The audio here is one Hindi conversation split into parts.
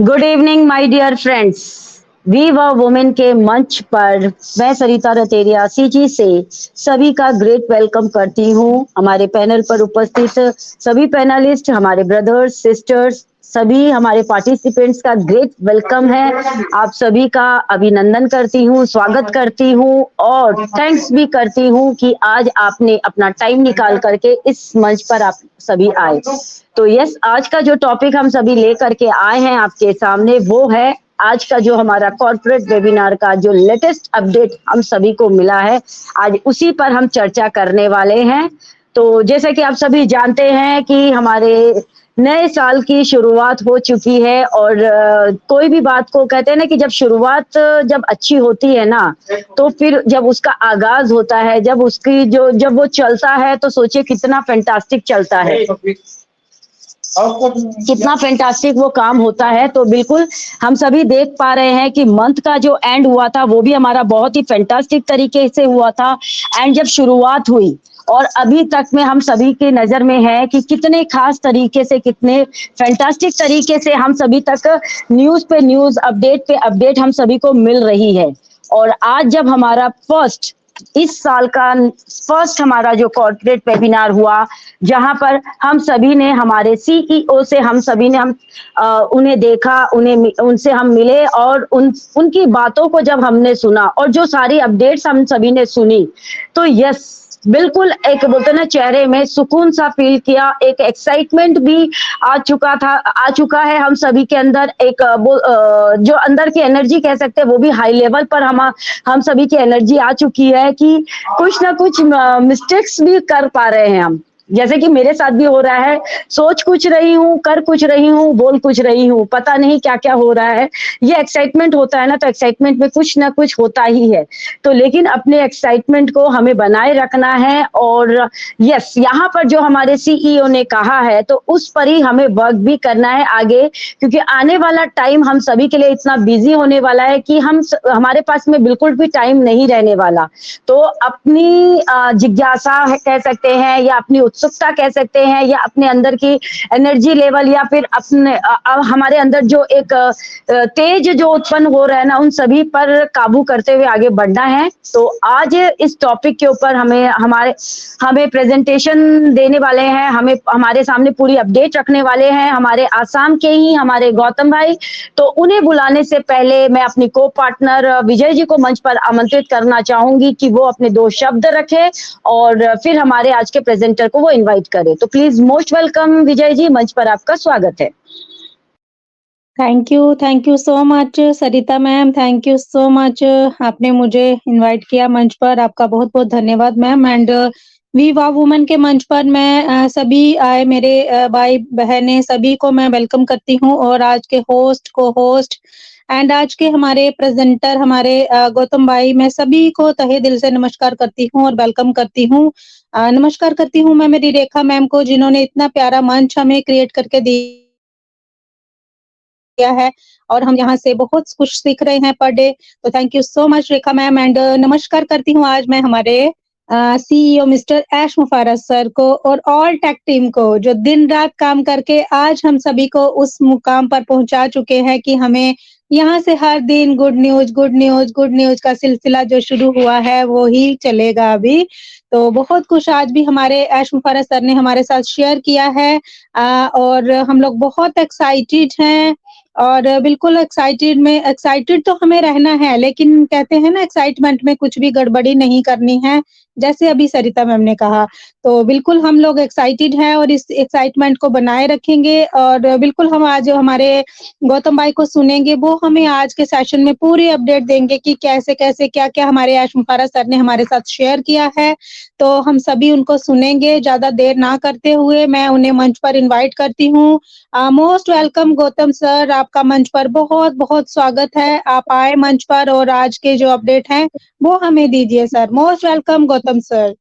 Good evening my dear friends. We व वुमेन के मंच पर मैं सरिता रतेरिया सीजी से सभी का ग्रेट वेलकम करती हूँ। हमारे पैनल पर उपस्थित सभी पैनलिस्ट, हमारे ब्रदर्स सिस्टर्स, सभी हमारे पार्टिसिपेंट्स का ग्रेट वेलकम है। आप सभी का अभिनंदन करती हूँ, स्वागत करती हूँ और थैंक्स भी करती हूँ कि आज आपने अपना टाइम निकाल करके इस मंच पर आप सभी आए। तो यस, आज का जो टॉपिक हम सभी लेकर के आए हैं आपके सामने वो है आज का जो हमारा कॉर्पोरेट वेबिनार का जो लेटेस्ट अपडेट हम सभी को मिला है, आज उसी पर हम चर्चा करने वाले हैं। तो जैसे कि आप सभी जानते हैं कि हमारे नए साल की शुरुआत हो चुकी है और कोई भी बात को कहते हैं ना कि जब शुरुआत जब अच्छी होती है ना, तो फिर जब उसका आगाज होता है, जब उसकी जो जब वो चलता है तो सोचिए कितना फैंटास्टिक चलता है, कितना फैंटास्टिक वो काम होता है। तो बिल्कुल हम सभी देख पा रहे हैं कि मंथ का जो एंड हुआ था वो भी हमारा बहुत ही फैंटास्टिक तरीके से हुआ था। एंड जब शुरुआत हुई और अभी तक में हम सभी की नजर में है कि कितने खास तरीके से, कितने फैंटास्टिक तरीके से हम सभी तक न्यूज पे न्यूज, अपडेट पे अपडेट हम सभी को मिल रही है। और आज जब हमारा इस साल का फर्स्ट हमारा जो कॉर्पोरेट वेबिनार हुआ, जहां पर हम सभी ने हमारे सीईओ से हम सभी ने उन्हें देखा, उनसे हम मिले और उनकी बातों को जब हमने सुना और जो सारी अपडेट्स हम सभी ने सुनी, तो यस, बिल्कुल एक बोलते ना चेहरे में सुकून सा फील किया, एक एक्साइटमेंट भी आ चुका है हम सभी के अंदर। एक जो अंदर की एनर्जी कह सकते हैं वो भी हाई लेवल पर हम सभी की एनर्जी आ चुकी है कि कुछ ना कुछ मिस्टेक्स भी कर पा रहे हैं हम, जैसे कि मेरे साथ भी हो रहा है। सोच कुछ रही हूँ, कर कुछ रही हूँ, बोल कुछ रही हूँ, पता नहीं क्या क्या हो रहा है। ये एक्साइटमेंट होता है ना, तो एक्साइटमेंट में कुछ ना कुछ होता ही है। तो लेकिन अपने एक्साइटमेंट को हमें बनाए रखना है और यस, यहाँ पर जो हमारे सीईओ ने कहा है तो उस पर ही हमें वर्क भी करना है आगे, क्योंकि आने वाला टाइम हम सभी के लिए इतना बिजी होने वाला है कि हमारे पास में बिल्कुल भी टाइम नहीं रहने वाला। तो अपनी जिज्ञासा कह सकते हैं या अपनी उत्सुकता कह सकते हैं या अपने अंदर की एनर्जी लेवल या फिर अपने हमारे अंदर जो एक तेज जो उत्पन्न हो रहा है ना, उन सभी पर काबू करते हुए आगे बढ़ना है। तो आज इस टॉपिक के ऊपर हमें प्रेजेंटेशन देने वाले हैं, हमें हमारे सामने पूरी अपडेट रखने वाले हैं हमारे आसाम के ही हमारे गौतम भाई। तो उन्हें बुलाने से पहले मैं अपनी को पार्टनर विजय जी को मंच पर आमंत्रित करना चाहूंगी कि वो अपने 2 शब्द रखे और फिर हमारे आज के प्रेजेंटर को वो इनवाइट करे। तो please most welcome Vijay ji, मंच पर आपका स्वागत है। Thank you so much Sarita ma'am, thank you so much. आपने मुझे इनवाइट किया मंच पर, आपका बहुत बहुत धन्यवाद मैम। एंड वी वाह वुमेन के मंच पर मैं सभी आए मेरे भाई बहनें सभी को मैं वेलकम करती हूँ और आज के होस्ट को होस्ट एंड आज के हमारे प्रेजेंटर हमारे गौतम भाई, मैं सभी को तहे दिल से नमस्कार करती हूँ और वेलकम करती हूँ। नमस्कार करती हूँ मैं मेरी रेखा मैम को, जिन्होंने इतना प्यारा मंच हमें क्रिएट करके दिया है और हम यहाँ से बहुत कुछ सीख रहे हैं पर डे। तो thank you so much Rekha ma'am. And नमस्कार करती हूँ आज मैं हमारे सीईओ मिस्टर ऐश मुफारस सर को और ऑल टेक टीम को, जो दिन रात काम करके आज हम सभी को उस मुकाम पर पहुंचा चुके हैं कि हमें यहाँ से हर दिन गुड न्यूज का सिलसिला जो शुरू हुआ है वो ही चलेगा अभी। तो बहुत कुछ आज भी हमारे ऐश मुफारस सर ने हमारे साथ शेयर किया है और हम लोग बहुत एक्साइटेड हैं और बिल्कुल एक्साइटेड तो हमें रहना है, लेकिन कहते हैं ना एक्साइटमेंट में कुछ भी गड़बड़ी नहीं करनी है, जैसे अभी सरिता मैम ने कहा। तो बिल्कुल हम लोग एक्साइटेड हैं और इस एक्साइटमेंट को बनाए रखेंगे और बिल्कुल हम आज हमारे गौतम भाई को सुनेंगे, वो हमें आज के सेशन में पूरी अपडेट देंगे कि कैसे क्या हमारे ऐश मुफारस सर ने हमारे साथ शेयर किया है। तो हम सभी उनको सुनेंगे। ज्यादा देर ना करते हुए मैं उन्हें मंच पर इनवाइट करती हूँ। मोस्ट वेलकम गौतम सर, आपका मंच पर बहुत बहुत स्वागत है। आप आए मंच पर और आज के जो अपडेट हैं वो हमें दीजिए sir. Most welcome Gautam sir.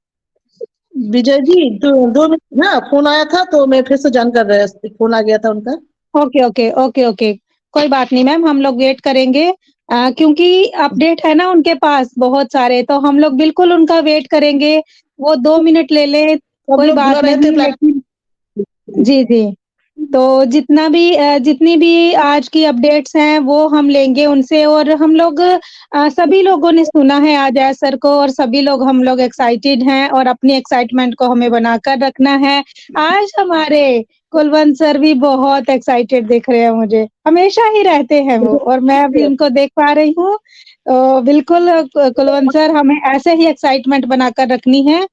Vijay ji, 2 minute ना, फोन आया था तो मैं फिर से ज्वाइन कर रहा है, फोन आ गया था उनका। ओके, कोई बात नहीं मैम, हम लोग वेट करेंगे क्योंकि अपडेट है ना उनके पास बहुत सारे, तो हम लोग बिल्कुल उनका वेट करेंगे। वो 2 मिनट ले ले, कोई बात नहीं, लेकिन जी तो जितनी भी आज की अपडेट्स हैं वो हम लेंगे उनसे, और हम लोग सभी लोगों ने सुना है आज एस सर को, और सभी लोग हम लोग एक्साइटेड हैं और अपनी एक्साइटमेंट को हमें बनाकर रखना है। आज हमारे कुलवंत सर भी बहुत एक्साइटेड दिख रहे हैं मुझे, हमेशा ही रहते हैं वो, और मैं अभी उनको देख पा रही हूँ। तो बिल्कुल कुलवंत सर, हमें ऐसे ही एक्साइटमेंट बनाकर रखनी है।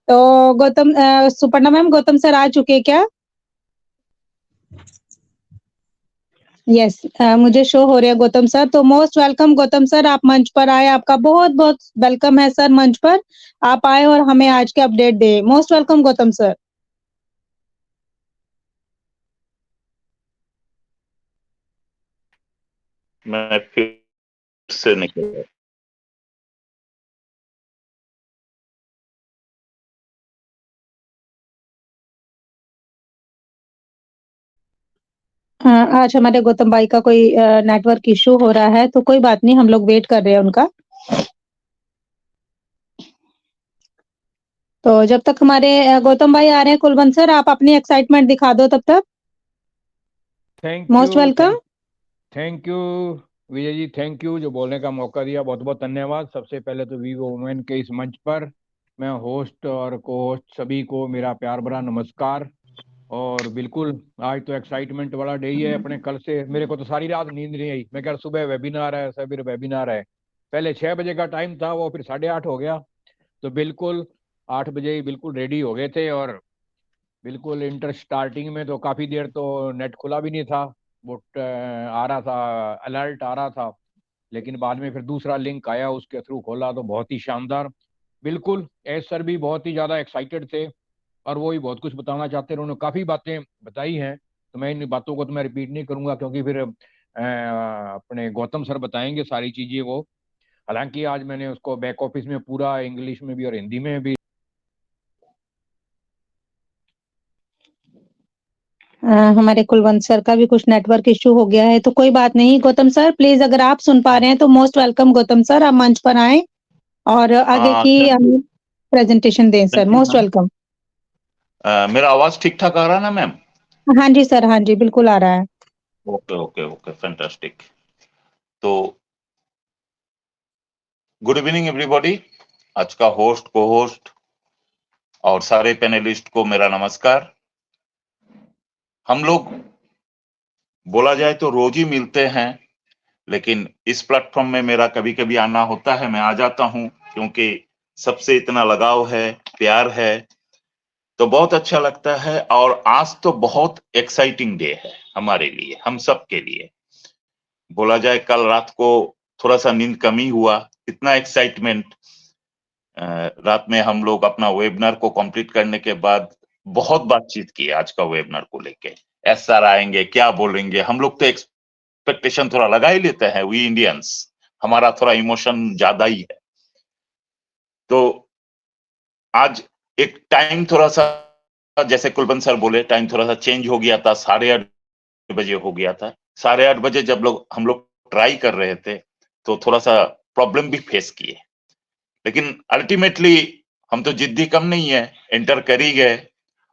तो सुपर्णा मैम, गौतम सर आ चुके क्या? यस, मुझे शो हो रहा है गौतम सर। तो मोस्ट वेलकम गौतम सर, आप मंच पर आए, आपका बहुत बहुत वेलकम है सर मंच पर। आप आए और हमें आज के अपडेट दे। Most welcome Gautam sir. मैं फिर से निकल आज हमारे गौतम भाई का कोई नेटवर्क इशू हो रहा है, तो कोई बात नहीं, हम लोग वेट कर रहे हैं उनका। तो जब तक हमारे गौतम भाई आ रहे हैं, कुलवंत सर आप अपनी एक्साइटमेंट दिखा दो तब तक। Thank most you welcome. Thank you Vijay ji, thank you जो बोलने का मौका दिया, बहुत बहुत धन्यवाद। सबसे पहले तो वीवो वुमेन के इस मंच पर मैं होस्ट और को होस्ट सभी को मेरा प्यार भरा नमस्कार। और बिल्कुल आज तो एक्साइटमेंट वाला डे ही है अपने। कल से मेरे को तो सारी रात नींद नहीं आई। मैं कह सुबह वेबिनार है, फिर वेबिनार है। पहले 6 बजे का टाइम था, वो फिर 8:30 हो गया। तो बिल्कुल 8 बजे ही बिल्कुल रेडी हो गए थे। और बिल्कुल इंटर स्टार्टिंग में तो काफ़ी देर तो नेट खुला भी नहीं था। वो आ रहा था, अलर्ट आ रहा था। लेकिन बाद में फिर दूसरा लिंक आया, उसके थ्रू खोला तो बहुत ही शानदार। बिल्कुल एस सर भी बहुत ही ज़्यादा एक्साइटेड थे और वो ही बहुत कुछ बताना चाहते हैं। उन्होंने काफ़ी बातें बताई हैं, तो मैं इन बातों को तो मैं रिपीट नहीं करूंगा, क्योंकि फिर अपने गौतम सर बताएंगे सारी चीज़ें वो। हालांकि आज मैंने उसको बैक ऑफिस में पूरा इंग्लिश में भी और हिंदी में भी हमारे कुलवंत सर का भी कुछ नेटवर्क इशू हो गया है, तो कोई बात नहीं। गौतम सर प्लीज, अगर आप सुन पा रहे हैं तो मोस्ट वेलकम गौतम सर, आप मंच पर आए और आगे की थैंक यू। प्रेजेंटेशन दें sir. Thank you most ma'am. Welcome. मेरा आवाज ठीक ठाक आ रहा है ना मैम? हाँ जी सर, हाँ जी, बिल्कुल आ रहा है। Okay okay okay, fantastic. तो गुड इवनिंग एवरीबॉडी। आज का होस्ट, को होस्ट और सारे पैनलिस्ट को मेरा नमस्कार। हम लोग बोला जाए तो रोज ही मिलते हैं, लेकिन इस प्लेटफॉर्म में मेरा कभी कभी आना होता है, मैं आ जाता हूं, क्योंकि सबसे इतना लगाव है, प्यार है, तो बहुत अच्छा लगता है। और आज तो बहुत एक्साइटिंग डे है हमारे लिए, हम सब के लिए। बोला जाए कल रात को थोड़ा सा नींद कमी हुआ, इतना एक्साइटमेंट। रात में हम लोग अपना वेबिनार को कंप्लीट करने के बाद बहुत बातचीत की आज का वेबिनार को लेके। एस सर आएंगे, क्या बोलेंगे, हम लोग तो एक्सपेक्टेशन थोड़ा लगा ही लेते हैं, वी इंडियंस, हमारा थोड़ा इमोशन ज्यादा ही है। तो आज एक टाइम थोड़ा सा, जैसे कुलवंत सर बोले, टाइम थोड़ा सा चेंज हो गया था, 8:30 बजे हो गया था। 8:30 बजे जब हम लोग ट्राई कर रहे थे, तो थोड़ा सा प्रॉब्लम भी फेस किए, लेकिन अल्टीमेटली हम तो जिद्दी कम नहीं है, एंटर कर ही गए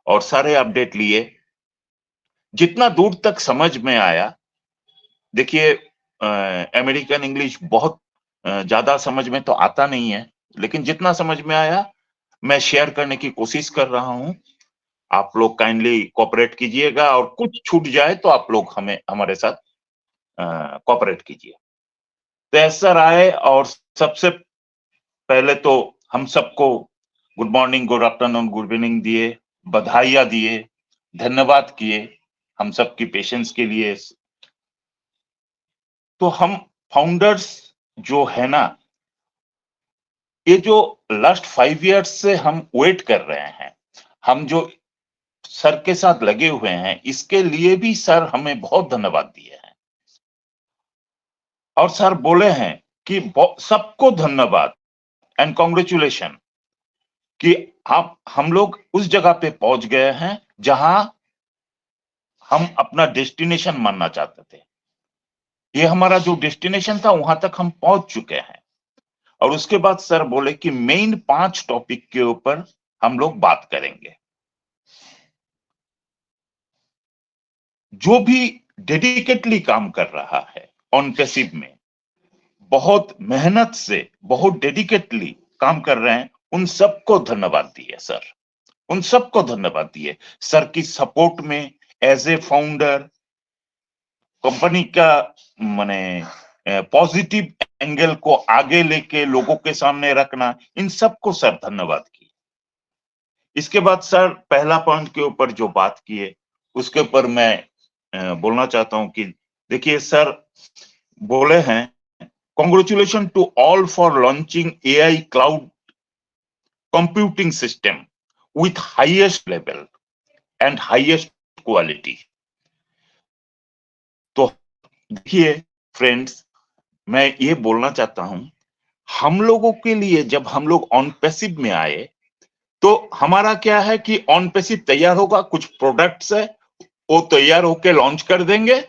और सारे अपडेट लिए। जितना दूर तक समझ में आया, देखिए अमेरिकन इंग्लिश बहुत ज्यादा समझ में तो आता नहीं है, लेकिन जितना समझ में आया मैं शेयर करने की कोशिश कर रहा हूं। आप लोग काइंडली कोऑपरेट कीजिएगा, और कुछ छूट जाए तो आप लोग हमें हमारे साथ कोऑपरेट कीजिए। तो ऐसा आए और सबसे पहले तो हम सबको good morning, good afternoon, good evening दिए, बधाइयां दिए, धन्यवाद किए हम सबकी पेशेंस के लिए। तो हम फाउंडर्स जो है ना, ये जो लास्ट 5 इयर्स से हम वेट कर रहे हैं, हम जो सर के साथ लगे हुए हैं, इसके लिए भी सर हमें बहुत धन्यवाद दिए हैं। और सर बोले हैं कि सबको धन्यवाद एंड कॉन्ग्रेचुलेशन कि आप, हम लोग उस जगह पे पहुंच गए हैं जहां हम अपना डेस्टिनेशन मानना चाहते थे। ये हमारा जो डेस्टिनेशन था, वहां तक हम पहुंच चुके हैं। और उसके बाद सर बोले कि मेन 5 टॉपिक के ऊपर हम लोग बात करेंगे। जो भी डेडिकेटली काम कर रहा है ऑन पैसिव में, बहुत मेहनत से, बहुत डेडिकेटली काम कर रहे हैं, उन सबको धन्यवाद दिए सर, उन सबको धन्यवाद दिए सर की सपोर्ट में। एज ए फाउंडर कंपनी का माने पॉजिटिव एंगल को आगे लेके लोगों के सामने रखना, इन सबको सर धन्यवाद किए। इसके बाद सर पहला पॉइंट के ऊपर जो बात किए उसके ऊपर मैं बोलना चाहता हूं कि देखिए सर बोले हैं, congratulation to all for launching AI cloud computing system with highest level and highest quality. तो देखिए फ्रेंड्स, मैं ये बोलना चाहता हूं, हम लोगों के लिए जब हम लोग ऑन पैसिव में आए तो हमारा क्या है कि ऑन पैसिव तैयार होगा, कुछ प्रोडक्ट्स है वो तैयार होके लॉन्च कर देंगे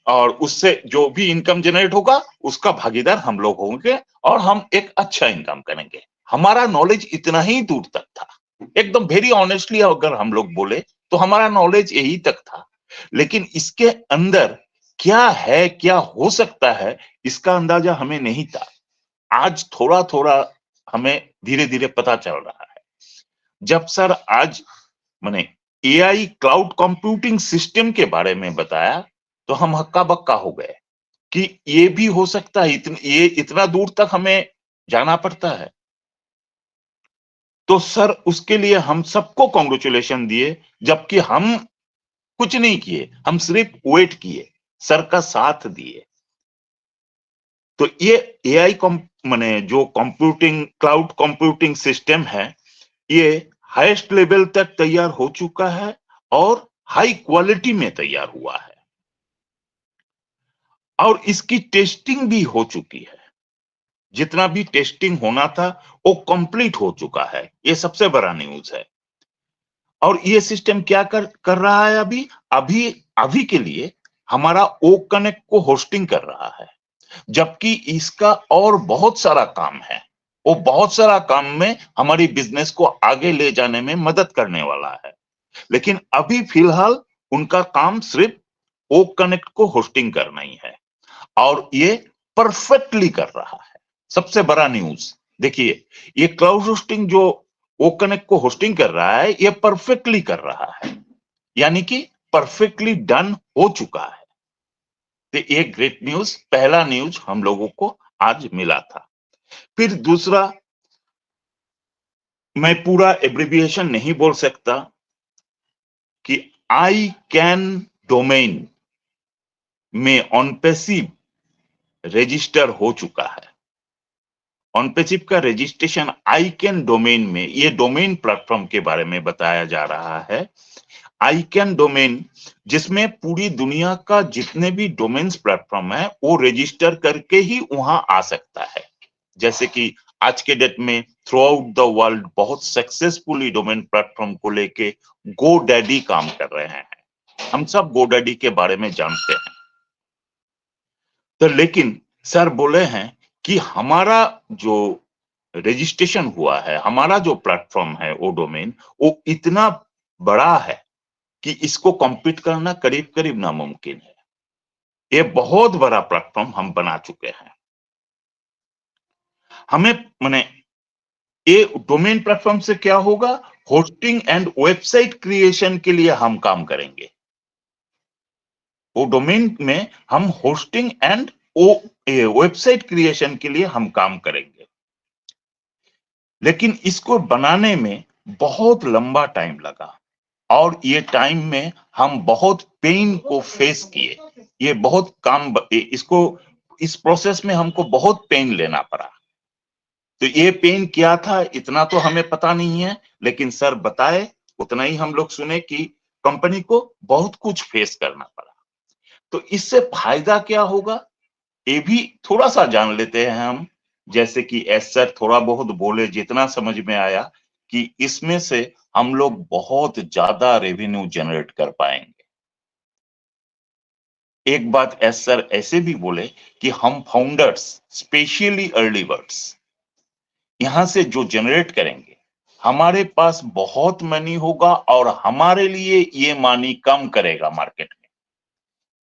और उससे जो भी इनकम जनरेट होगा उसका भागीदार हम लोग होंगे और हम एक अच्छा इनकम करेंगे। हमारा नॉलेज इतना ही दूर तक था, एकदम वेरी ऑनेस्टली अगर हम लोग बोले तो हमारा नॉलेज यही तक था, लेकिन इसके अंदर क्या है, क्या हो सकता है, इसका अंदाजा हमें नहीं था। आज थोड़ा थोड़ा हमें धीरे धीरे पता चल रहा है। जब सर आज मैंने एआई क्लाउड कंप्यूटिंग सिस्टम के बारे में बताया तो हम हक्का बक्का हो गए कि ये भी हो सकता है, ये इतना दूर तक हमें जाना पड़ता है। तो सर उसके लिए हम सबको कांग्रेचुलेशन दिए, जबकि हम कुछ नहीं किए, हम सिर्फ वेट किए, सर का साथ दिए। तो ये एआई माने जो कंप्यूटिंग क्लाउड कंप्यूटिंग सिस्टम है, ये हाईएस्ट लेवल तक तैयार हो चुका है और हाई क्वालिटी में तैयार हुआ है और इसकी टेस्टिंग भी हो चुकी है। जितना भी टेस्टिंग होना था वो कंप्लीट हो चुका है, ये सबसे बड़ा न्यूज है। और ये सिस्टम क्या कर रहा है, अभी के लिए हमारा ओ कनेक्ट को होस्टिंग कर रहा है, जबकि इसका और बहुत सारा काम है। वो बहुत सारा काम में हमारी बिजनेस को आगे ले जाने में मदद करने वाला है, लेकिन अभी फिलहाल उनका काम सिर्फ ओ कनेक्ट को होस्टिंग करना ही है और ये परफेक्टली कर रहा है। सबसे बड़ा न्यूज देखिए, ये क्लाउड होस्टिंग जो ओ कनेक्ट को होस्टिंग कर रहा है, ये परफेक्टली कर रहा है, यानी कि परफेक्टली डन हो चुका है। तो ये ग्रेट न्यूज, पहला न्यूज हम लोगों को आज मिला था। फिर दूसरा, मैं पूरा एब्रिविएशन नहीं बोल सकता कि आई कैन डोमेन में ऑन पैसिव रजिस्टर हो चुका है। ऑन पैसिव का रजिस्ट्रेशन आई कैन डोमेन में, ये डोमेन प्लेटफॉर्म के बारे में बताया जा रहा है। आई कैन डोमेन जिसमें पूरी दुनिया का जितने भी डोमेन्स प्लेटफॉर्म है वो रजिस्टर करके ही वहां आ सकता है। जैसे कि आज के डेट में थ्रू आउट द वर्ल्ड बहुत सक्सेसफुली डोमेन प्लेटफॉर्म को लेके GoDaddy काम कर रहे हैं। हम सब GoDaddy के बारे में जानते हैं। तो लेकिन सर बोले हैं कि हमारा जो रजिस्ट्रेशन हुआ है, हमारा जो प्लेटफॉर्म है वो डोमेन, वो इतना बड़ा है कि इसको कॉम्पीट करना करीब करीब नामुमकिन है। ये बहुत बड़ा प्लेटफॉर्म हम बना चुके हैं। हमें माने ये डोमेन प्लेटफॉर्म से क्या होगा, होस्टिंग एंड वेबसाइट क्रिएशन के लिए हम काम करेंगे। वो डोमेन में हम होस्टिंग एंड वेबसाइट क्रिएशन के लिए हम काम करेंगे, लेकिन इसको बनाने में बहुत लंबा टाइम लगा और ये टाइम में हम बहुत पेन को फेस किए। ये बहुत काम, इस प्रोसेस में हमको बहुत पेन लेना पड़ा। तो ये पेन क्या था इतना तो हमें पता नहीं है, लेकिन सर बताए उतना ही हम लोग सुने कि कंपनी को बहुत कुछ फेस करना पड़ा। तो इससे फायदा क्या होगा ये भी थोड़ा सा जान लेते हैं हम। जैसे कि एस सर थोड़ा बहुत बोले, जितना समझ में आया कि इसमें से हम लोग बहुत ज्यादा रेवेन्यू जनरेट कर पाएंगे। एक बात एस सर ऐसे भी बोले कि हम फाउंडर्स, स्पेशली अर्ली बर्ड्स, यहां से जो जनरेट करेंगे हमारे पास बहुत मनी होगा और हमारे लिए ये मनी कम करेगा मार्केट में।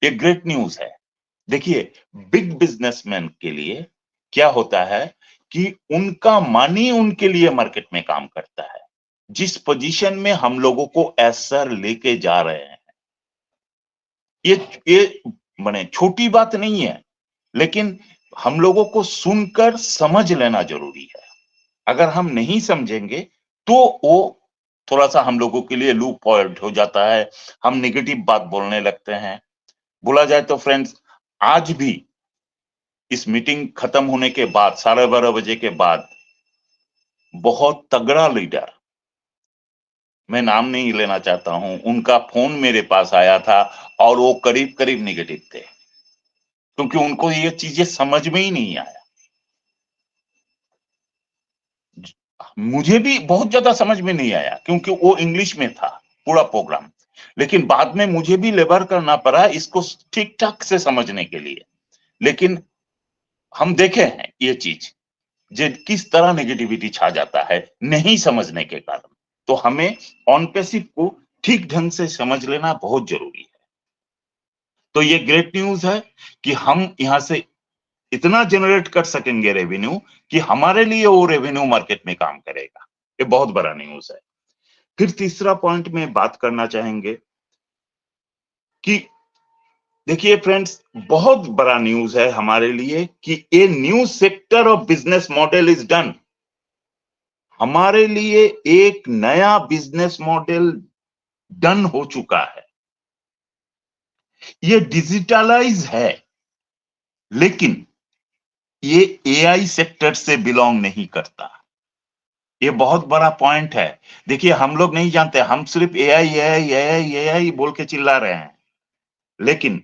ये ग्रेट न्यूज है। देखिए, बिग बिजनेसमैन के लिए क्या होता है कि उनका मनी उनके लिए मार्केट में काम करता है। जिस पोजीशन में हम लोगों को एसर लेके जा रहे हैं, ये माने छोटी बात नहीं है, लेकिन हम लोगों को सुनकर समझ लेना जरूरी है। अगर हम नहीं समझेंगे तो वो थोड़ा सा हम लोगों के लिए लूप पॉइंट हो जाता है, हम नेगेटिव बात बोलने लगते हैं। बोला जाए तो फ्रेंड्स, आज भी इस मीटिंग खत्म होने के बाद 12:30 बजे के बाद बहुत तगड़ा लीडर, मैं नाम नहीं लेना चाहता हूं, उनका फोन मेरे पास आया था और वो करीब करीब नेगेटिव थे, क्योंकि उनको ये चीजें समझ में ही नहीं आया। मुझे भी बहुत ज्यादा समझ में नहीं आया क्योंकि वो इंग्लिश में था पूरा प्रोग्राम, लेकिन बाद में मुझे भी लेबर करना पड़ा इसको ठीक ठाक से समझने के लिए। लेकिन हम देखे हैं ये चीज किस तरह नेगेटिविटी छा जाता है नहीं समझने के कारण। तो हमें ऑन पैसिव को ठीक ढंग से समझ लेना बहुत जरूरी है। तो ये ग्रेट न्यूज है कि हम यहां से इतना जनरेट कर सकेंगे रेवेन्यू कि हमारे लिए वो रेवेन्यू मार्केट में काम करेगा। ये बहुत बड़ा न्यूज है। फिर तीसरा पॉइंट में बात करना चाहेंगे कि देखिए फ्रेंड्स, बहुत बड़ा न्यूज है हमारे लिए कि a new sector of business model is done. हमारे लिए एक नया बिजनेस मॉडल डन हो चुका है। ये डिजिटलाइज है, लेकिन ये एआई सेक्टर से बिलोंग नहीं करता। ये बहुत बड़ा पॉइंट है। देखिए, हम लोग नहीं जानते, हम सिर्फ एआई एआई एआई एआई बोल के चिल्ला रहे हैं, लेकिन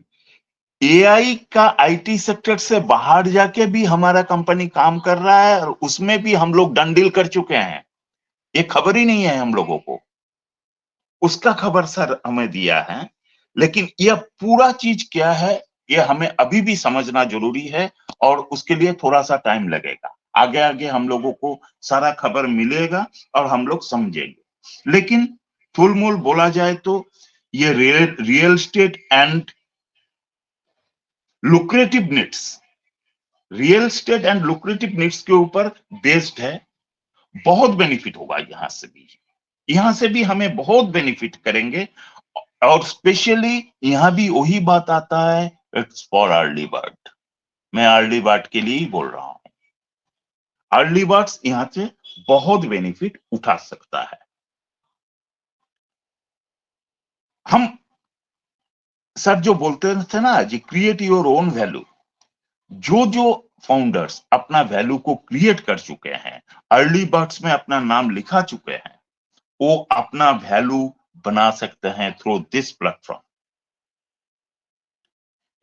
एआई का आईटी सेक्टर से बाहर जाके भी हमारा कंपनी काम कर रहा है और उसमें भी हम लोग डन डील कर चुके हैं। ये खबर ही नहीं है हम लोगों को, उसका खबर सर हमें दिया है। लेकिन यह पूरा चीज क्या है, यह हमें अभी भी समझना जरूरी है और उसके लिए थोड़ा सा टाइम लगेगा। आगे आगे हम लोगों को सारा खबर मिलेगा और हम लोग समझेंगे। लेकिन थूलमूल बोला जाए तो ये real estate and lucrative needs, real estate and lucrative needs के ऊपर बेस्ड है। बहुत बेनिफिट होगा यहां से भी हमें बहुत बेनिफिट करेंगे। और स्पेशली यहां भी वही बात आता है, इट्स फॉर अर्ली बर्ड। मैं अर्ली बर्ड के लिए ही बोल रहा हूं। अर्ली बर्ड्स यहां से बहुत बेनिफिट उठा सकता है। हम सर जो बोलते थे ना जी, क्रिएट योर ओन वैल्यू। जो फाउंडर्स अपना वैल्यू को क्रिएट कर चुके हैं, अर्ली बर्ड्स में अपना नाम लिखा चुके हैं, वो अपना वैल्यू बना सकते हैं थ्रू दिस प्लेटफॉर्म।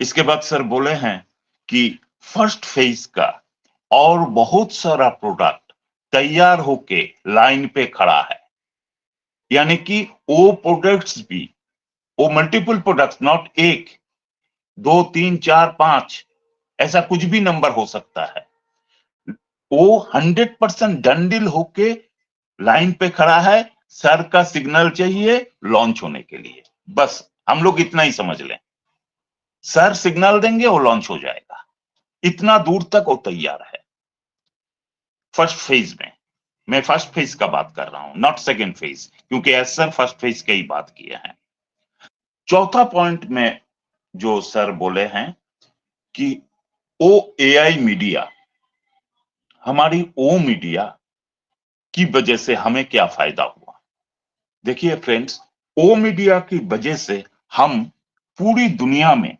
इसके बाद सर बोले हैं कि फर्स्ट फेज का और बहुत सारा प्रोडक्ट तैयार होके लाइन पे खड़ा है। यानी कि वो प्रोडक्ट्स भी, वो मल्टीपल प्रोडक्ट्स, नॉट एक, 2, 3, 4, 5, ऐसा कुछ भी नंबर हो सकता है। वो 100% डन डील होके लाइन पे खड़ा है। सर का सिग्नल चाहिए लॉन्च होने के लिए, बस हम लोग इतना ही समझ लें। सर सिग्नल देंगे वो लॉन्च हो जाएगा, इतना दूर तक वो तैयार है। फर्स्ट फेज में, मैं फर्स्ट फेज का बात कर रहा हूं, नॉट सेकेंड फेज, क्योंकि एस सर फर्स्ट फेज की ही बात किए हैं। चौथा पॉइंट में जो सर बोले हैं कि ओ एआई मीडिया, हमारी ओ मीडिया की वजह से हमें क्या फायदा हुआ। देखिए फ्रेंड्स, ओ मीडिया की वजह से हम पूरी दुनिया में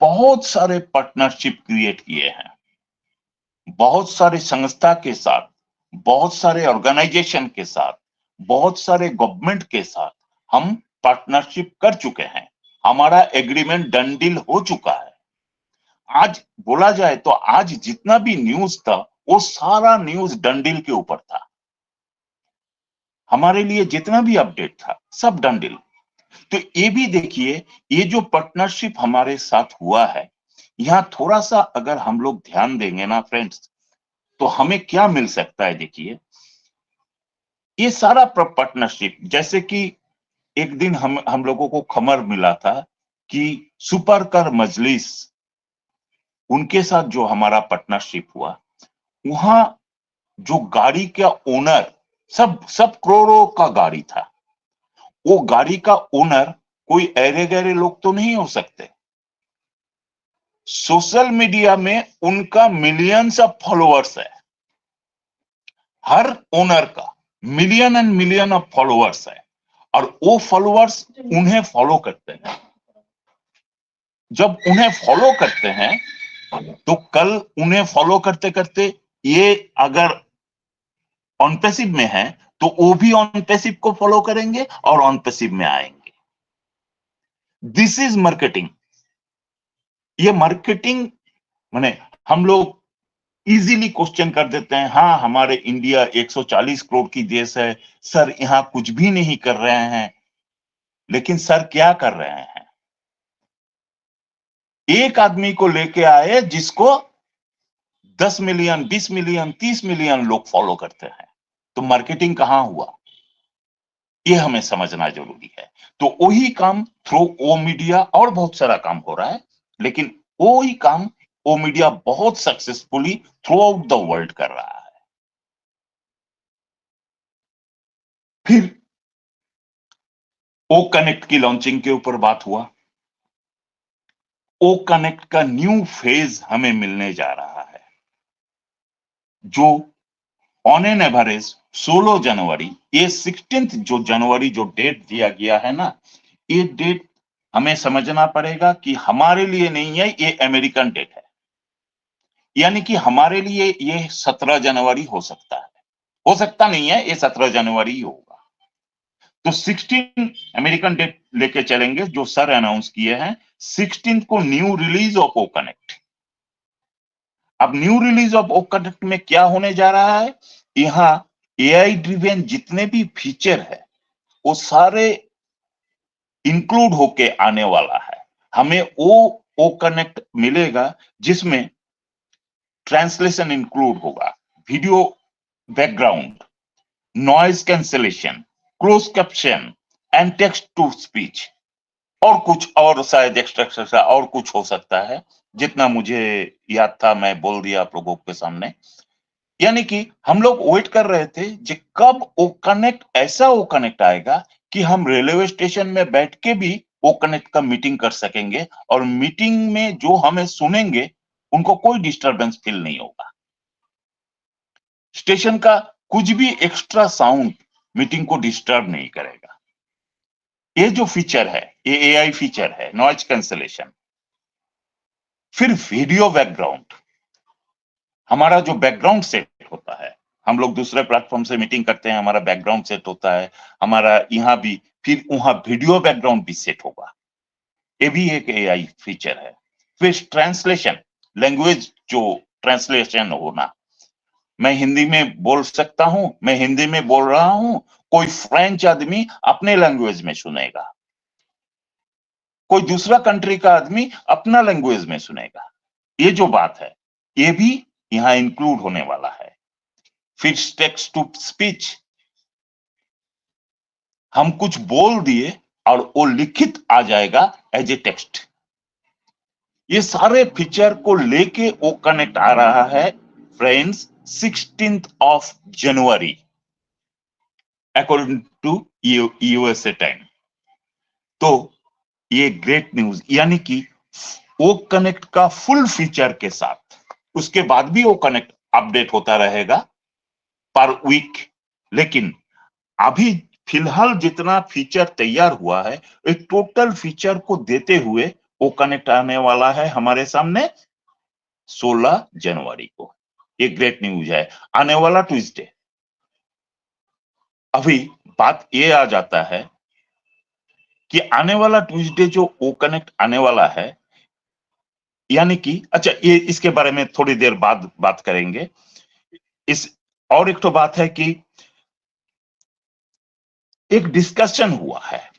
बहुत सारे पार्टनरशिप क्रिएट किए हैं। बहुत सारे संस्था के साथ, बहुत सारे ऑर्गेनाइजेशन के साथ, बहुत सारे गवर्नमेंट के साथ हम पार्टनरशिप कर चुके हैं। हमारा एग्रीमेंट डन डील हो चुका है। आज बोला जाए तो आज जितना भी न्यूज था वो सारा न्यूज डन डील के ऊपर था। हमारे लिए जितना भी अपडेट था सब डन डील। तो ये भी देखिए, ये जो पार्टनरशिप हमारे साथ हुआ है, यहां थोड़ा सा अगर हम लोग ध्यान देंगे ना फ्रेंड्स, तो हमें क्या मिल सकता है। देखिए, ये सारा पार्टनरशिप, जैसे कि एक दिन हम लोगों को खबर मिला था कि सुपरकर मजलिस उनके साथ जो हमारा पार्टनरशिप हुआ, वहां जो गाड़ी का ओनर, सब करोड़ों का गाड़ी था, वो गाड़ी का ओनर कोई ऐरे गहरे लोग तो नहीं हो सकते। सोशल मीडिया में उनका मिलियंस ऑफ फॉलोअर्स है, हर ओनर का million and million of followers है, और वो फॉलोअर्स उन्हें फॉलो करते हैं। जब उन्हें फॉलो करते हैं तो कल उन्हें फॉलो करते करते ये अगर ऑन पैसिव में है तो वो भी ऑन पैसिव को फॉलो करेंगे और ऑन पैसिव में आएंगे। This is marketing. ये मार्केटिंग माने हम लोग इजीली क्वेश्चन कर देते हैं, हाँ हमारे इंडिया 140 करोड़ की देश है सर, यहां कुछ भी नहीं कर रहे हैं। लेकिन सर क्या कर रहे हैं? एक आदमी को लेके आए जिसको 10 मिलियन, 20 मिलियन, 30 मिलियन लोग फॉलो करते हैं, तो मार्केटिंग कहां हुआ? ये हमें समझना जरूरी है। तो वही काम थ्रू ओ मीडिया और बहुत सारा काम हो रहा है, लेकिन वही काम ओ मीडिया बहुत successfully through out the world कर रहा है। फिर ओ कनेक्ट की लॉन्चिंग के ऊपर बात हुआ। ओ कनेक्ट का न्यू फेज हमें मिलने जा रहा है, जो ऑन एन एवरेज 16 जनवरी, ये 16 जो जनवरी जो डेट दिया गया है ना, ये डेट हमें समझना पड़ेगा कि हमारे लिए नहीं है, ये अमेरिकन डेट है। यानी कि हमारे लिए ये 17 जनवरी हो सकता है, हो सकता नहीं है, ये 17 जनवरी ही होगा। तो 16 अमेरिकन डेट लेके चलेंगे जो सर अनाउंस किए हैं। 16 को new release of O Connect. अब new release of O Connect में क्या होने जा रहा है? यहां एआई ड्रिवेन जितने भी फीचर है वो सारे इंक्लूड होके आने वाला है। हमें ओ कनेक्ट मिलेगा जिसमें ट्रांसलेशन इंक्लूड होगा, video background, noise cancellation, close caption and text to speech, और कुछ और शायद एक्स्ट्रा और कुछ हो सकता है। जितना मुझे याद था मैं बोल दिया आप लोगों के सामने। यानी कि हम लोग वेट कर रहे थे कि कब ओ कनेक्ट, ऐसा ओ कनेक्ट आएगा कि हम रेलवे स्टेशन में बैठ के भी ओ कनेक्ट का मीटिंग कर सकेंगे, और मीटिंग में जो हमें सुनेंगे उनको कोई डिस्टरबेंस फील नहीं होगा। स्टेशन का कुछ भी एक्स्ट्रा साउंड मीटिंग को डिस्टर्ब नहीं करेगा। ये जो फीचर है, ये एआई फीचर है, नॉइज कैंसलेशन। फिर वीडियो बैकग्राउंड, हमारा जो बैकग्राउंड सेट होता है, हम लोग दूसरे प्लेटफॉर्म से मीटिंग करते हैं, हमारा बैकग्राउंड सेट होता है, हमारा यहाँ भी, फिर वहां वीडियो बैकग्राउंड भी सेट होगा। ये भी एक एआई फीचर है। फिर ट्रांसलेशन, लैंग्वेज जो ट्रांसलेशन होना, मैं हिंदी में बोल सकता हूं, मैं हिंदी में बोल रहा हूं, कोई फ्रेंच आदमी अपने लैंग्वेज में सुनेगा, कोई दूसरा कंट्री का आदमी अपना लैंग्वेज में सुनेगा। ये जो बात है ये भी यहां इंक्लूड होने वाला है। फिर टेक्स्ट टू स्पीच, हम कुछ बोल दिए और वो लिखित आ जाएगा एज ए टेक्स्ट। ये सारे फीचर को लेके वो कनेक्ट आ रहा है friends 16th of January according to USA time. तो ये ग्रेट न्यूज, यानी कि वो कनेक्ट का फुल फीचर के साथ, उसके बाद भी वो कनेक्ट अपडेट होता रहेगा पर वीक। लेकिन अभी फिलहाल जितना फीचर तैयार हुआ है, एक टोटल फीचर को देते हुए वो कनेक्ट आने वाला है हमारे सामने 16 जनवरी को। ये ग्रेट न्यूज है। आने वाला ट्यूसडे, अभी बात ये आ जाता है कि आने वाला ट्यूसडे जो ओ कनेक्ट आने वाला है, यानी कि अच्छा, ये इसके बारे में थोड़ी देर बाद बात करेंगे। इस और एक तो बात है कि एक डिस्कशन हुआ है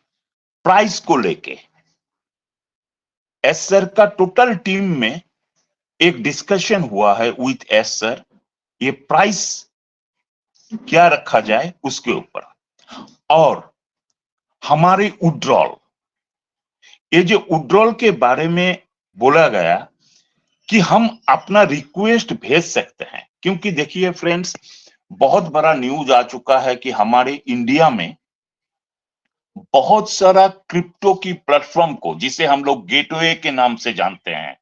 प्राइस को लेके। एस सर का टोटल टीम में एक डिस्कशन हुआ है विथ एस सर, ये प्राइस क्या रखा जाए उसके ऊपर, और हमारे विड्रॉल, ये जो विड्रॉल के बारे में बोला गया कि हम अपना रिक्वेस्ट भेज सकते हैं, क्योंकि देखिए फ्रेंड्स, बहुत बड़ा न्यूज आ चुका है कि हमारे इंडिया में बहुत सारा क्रिप्टो की प्लेटफॉर्म को, जिसे हम लोग गेटवे के नाम से जानते हैं,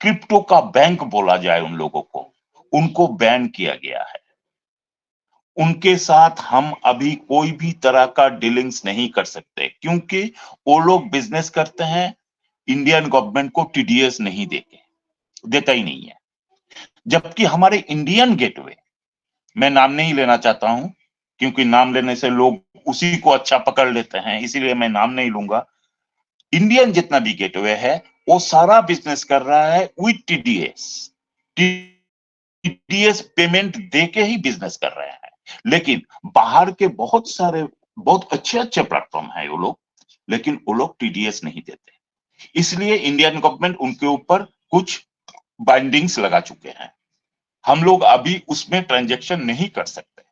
क्रिप्टो का बैंक बोला जाए उन लोगों को, उनको बैन किया गया है। उनके साथ हम अभी कोई भी तरह का डीलिंग्स नहीं कर सकते, क्योंकि वो लोग बिजनेस करते हैं, इंडियन गवर्नमेंट को टीडीएस नहीं देता ही नहीं है। जबकि हमारे इंडियन गेटवे, मैं नाम नहीं लेना चाहता हूं, क्योंकि नाम लेने से लोग उसी को अच्छा पकड़ लेते हैं, इसीलिए मैं नाम नहीं लूंगा। इंडियन जितना भी गेटवे है वो सारा बिजनेस कर रहा है विद टीडीएस। टीडीएस पेमेंट देके ही बिजनेस कर रहे हैं। लेकिन बाहर के बहुत सारे बहुत अच्छे अच्छे प्लेटफॉर्म है वो लोग, लेकिन वो लोग टीडीएस नहीं देते। इसलिए इंडियन गवर्नमेंट उनके ऊपर कुछ बाइंडिंग्स लगा चुके हैं। हम लोग अभी उसमें ट्रांजैक्शन नहीं कर सकते।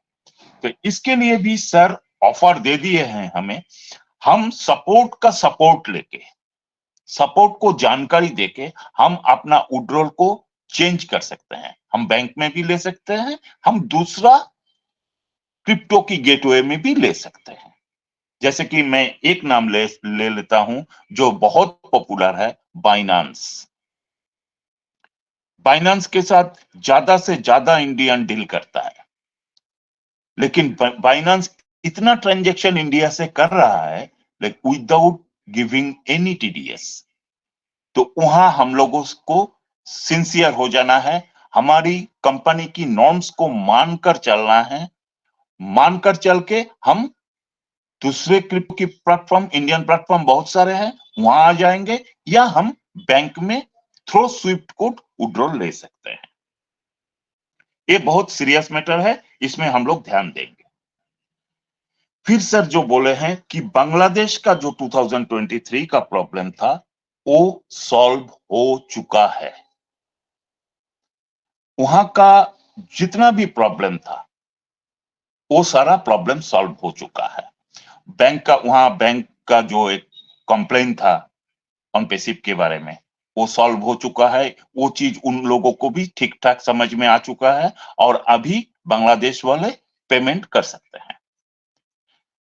तो इसके लिए भी सर ऑफर दे दिए हैं हमें। हम सपोर्ट का सपोर्ट लेके, सपोर्ट को जानकारी देके हम अपना विड्रॉल को चेंज कर सकते हैं। हम बैंक में भी ले सकते हैं, हम दूसरा क्रिप्टो की गेटवे में भी ले सकते हैं। जैसे कि मैं एक नाम ले लेता हूं जो बहुत पॉपुलर है, बाइनांस। बाइनांस के साथ ज्यादा से ज्यादा इंडियन डील करता है, लेकिन बाइनांस इतना ट्रांजैक्शन इंडिया से कर रहा है विदाउट गिविंग एनी टीडीएस। तो वहां हम लोगों को सिंसियर हो जाना है, हमारी कंपनी की नॉर्म्स को मानकर चलना है। मानकर चल के हम दूसरे क्रिप्टो की प्लेटफॉर्म, इंडियन प्लेटफॉर्म बहुत सारे हैं, वहां आ जाएंगे, या हम बैंक में थ्रो स्विफ्ट कोड विड्रॉल ले सकते हैं। ये बहुत सीरियस मैटर है, इसमें हम लोग ध्यान देंगे। फिर सर जो बोले हैं कि बांग्लादेश का जो 2023 का प्रॉब्लम था वो सॉल्व हो चुका है। वहां का जितना भी प्रॉब्लम था वो सारा प्रॉब्लम सॉल्व हो चुका है। बैंक का जो एक कंप्लेन था ऑन पेसिव के बारे में, वो सॉल्व हो चुका है। वो चीज उन लोगों को भी ठीक ठाक समझ में आ चुका है, और अभी बांग्लादेश वाले पेमेंट कर सकते हैं।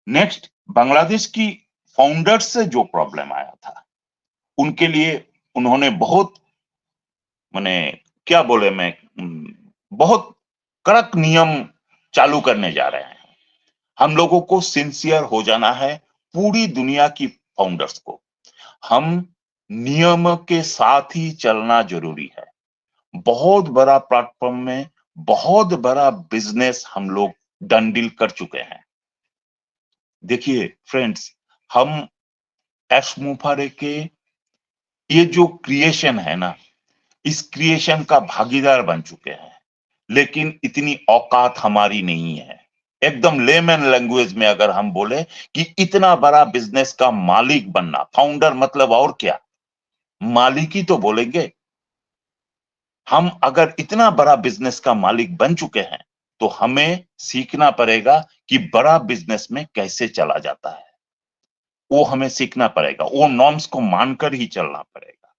नेक्स्ट, बांग्लादेश की फाउंडर्स से जो प्रॉब्लम आया था, उनके लिए उन्होंने बहुत, माने क्या बोले मैं, बहुत कड़क नियम चालू करने जा रहे हैं। हम लोगों को सिंसियर हो जाना है, पूरी दुनिया की फाउंडर्स को हम नियम के साथ ही चलना जरूरी है। बहुत बड़ा प्लेटफॉर्म में बहुत बड़ा बिजनेस हम लोग डन डील कर चुके हैं। देखिए फ्रेंड्स, हम एश मुफारे के ये जो क्रिएशन है ना, इस क्रिएशन का भागीदार बन चुके हैं, लेकिन इतनी औकात हमारी नहीं है। एकदम लेमन लैंग्वेज में अगर हम बोले कि इतना बड़ा बिजनेस का मालिक बनना, फाउंडर मतलब और क्या, मालिक ही तो बोलेंगे। हम अगर इतना बड़ा बिजनेस का मालिक बन चुके हैं तो हमें सीखना पड़ेगा कि बड़ा बिजनेस में कैसे चला जाता है। वो हमें सीखना पड़ेगा, वो नॉर्म्स को मानकर ही चलना पड़ेगा।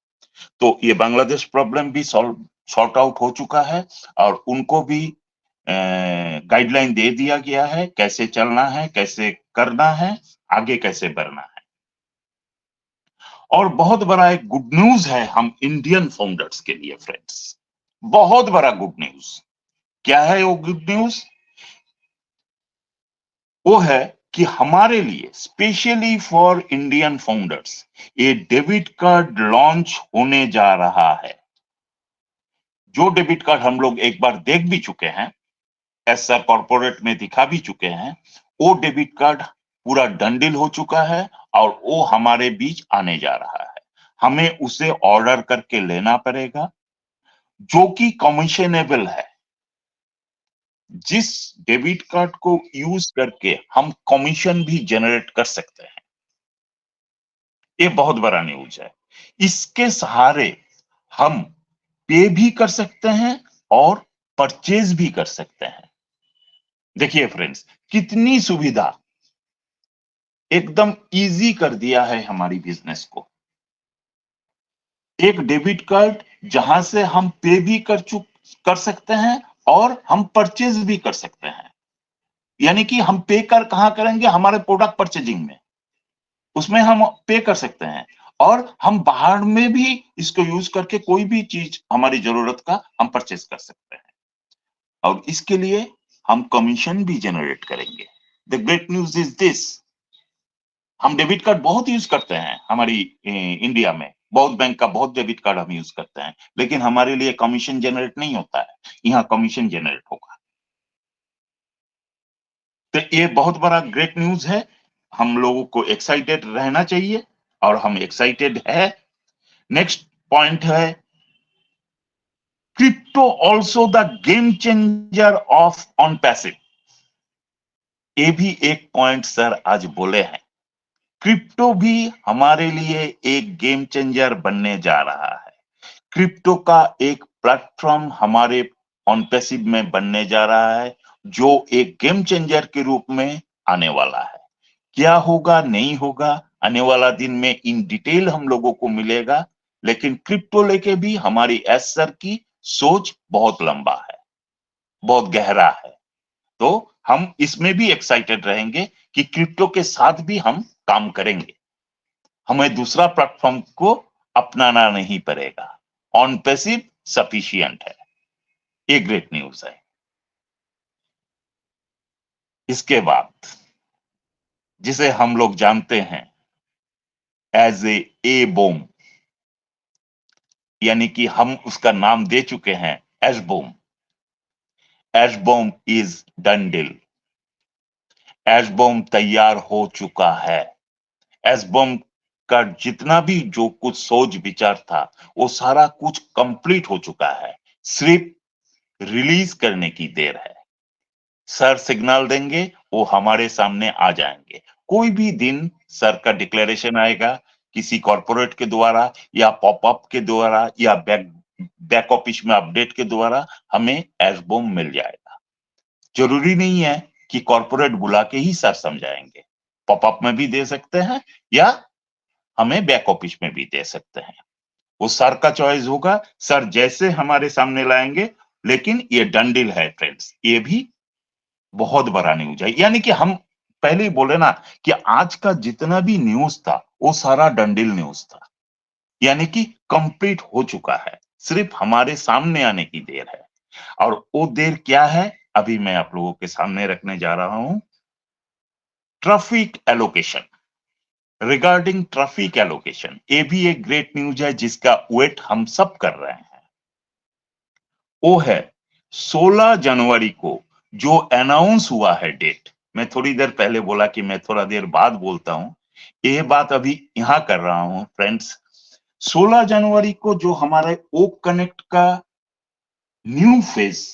तो ये बांग्लादेश प्रॉब्लम भी सॉर्ट आउट हो चुका है, और उनको भी गाइडलाइन दे दिया गया है कैसे चलना है, कैसे करना है, आगे कैसे बढ़ना है। और बहुत बड़ा एक गुड न्यूज है हम इंडियन फाउंडर्स के लिए फ्रेंड्स, बहुत बड़ा गुड न्यूज। क्या है वो गुड न्यूज? वो है कि हमारे लिए स्पेशली फॉर इंडियन फाउंडर्स ये डेबिट कार्ड लॉन्च होने जा रहा है। जो डेबिट कार्ड हम लोग एक बार देख भी चुके हैं, ऐसा कॉर्पोरेट में दिखा भी चुके हैं, वो डेबिट कार्ड पूरा डंडिल हो चुका है और वो हमारे बीच आने जा रहा है। हमें उसे ऑर्डर करके लेना पड़ेगा, जो कि कमीशनेबल है। जिस डेबिट कार्ड को यूज करके हम कमीशन भी जनरेट कर सकते हैं। ये बहुत बड़ा न्यूज है। इसके सहारे हम पे भी कर सकते हैं और परचेज भी कर सकते हैं। देखिए फ्रेंड्स, कितनी सुविधा एकदम इजी कर दिया है हमारी बिजनेस को। एक डेबिट कार्ड जहां से हम पे भी कर सकते हैं और हम परचेज भी कर सकते हैं। यानी कि हम पे कहां करेंगे? हमारे प्रोडक्ट परचेजिंग में, उसमें हम पे कर सकते हैं और हम बाहर में भी इसको यूज करके कोई भी चीज हमारी जरूरत का हम परचेज कर सकते हैं और इसके लिए हम कमीशन भी जनरेट करेंगे। The great news is this, हम डेबिट कार्ड बहुत यूज करते हैं हमारी इंडिया में, बहुत बैंक का बहुत डेबिट कार्ड हम यूज करते हैं, लेकिन हमारे लिए कमीशन जनरेट नहीं होता है। यहाँ कमीशन जनरेट होगा, तो ये बहुत बड़ा ग्रेट न्यूज है। हम लोगों को एक्साइटेड रहना चाहिए और हम एक्साइटेड है। नेक्स्ट पॉइंट है crypto also the game changer of on passive. ये भी एक पॉइंट सर आज बोले हैं, क्रिप्टो भी हमारे लिए एक गेम चेंजर बनने जा रहा है। क्रिप्टो का एक प्लेटफॉर्म हमारे ऑन पैसिव में बनने जा रहा है जो एक गेम चेंजर के रूप में आने वाला है। क्या होगा नहीं होगा आने वाला दिन में इन डिटेल हम लोगों को मिलेगा, लेकिन क्रिप्टो लेके भी हमारी एस सर की सोच बहुत लंबा है, बहुत गहरा है। तो हम इसमें भी एक्साइटेड रहेंगे कि क्रिप्टो के साथ भी हम काम करेंगे, हमें दूसरा प्लेटफॉर्म को अपनाना नहीं पड़ेगा। ऑन पैसिव सफिशिएंट है, ये ग्रेट न्यूज है। इसके बाद जिसे हम लोग जानते हैं एज ए बॉम, यानी कि हम उसका नाम दे चुके हैं ash bomb. Ash bomb is done deal, ash bomb तैयार हो चुका है। एश बॉम का जितना भी जो कुछ सोच विचार था वो सारा कुछ कंप्लीट हो चुका है, सिर्फ रिलीज करने की देर है। सर सिग्नल देंगे, वो हमारे सामने आ जाएंगे। कोई भी दिन सर का डिक्लेरेशन आएगा किसी कॉर्पोरेट के द्वारा या पॉपअप के द्वारा या बैक ऑफिस में अपडेट के द्वारा हमें एश बॉम मिल जाएगा। जरूरी नहीं है कि कॉर्पोरेट बुला के ही सर समझाएंगे, पॉपअप में भी दे सकते हैं या हमें बैक ऑफिस में भी दे सकते हैं, वो सर का चॉइस होगा। सर जैसे हमारे सामने लाएंगे, लेकिन ये डन डील है फ्रेंड्स, ये भी बहुत बड़ा न्यूज है। यानी कि हम पहले ही बोले ना कि आज का जितना भी न्यूज था वो सारा डन डील न्यूज था, यानी कि कंप्लीट हो चुका है, सिर्फ हमारे सामने आने की देर है। और वो देर क्या है अभी मैं आप लोगों के सामने रखने जा रहा हूं। Traffic allocation, regarding traffic allocation, ये भी एक ग्रेट न्यूज है जिसका वेट हम सब कर रहे हैं। वो है 16 जनवरी को जो अनाउंस हुआ है डेट, मैं थोड़ी देर पहले बोला कि मैं थोड़ा देर बाद बोलता हूं, ये बात अभी यहां कर रहा हूं फ्रेंड्स। 16 जनवरी को जो हमारे ओक कनेक्ट का न्यू फेज,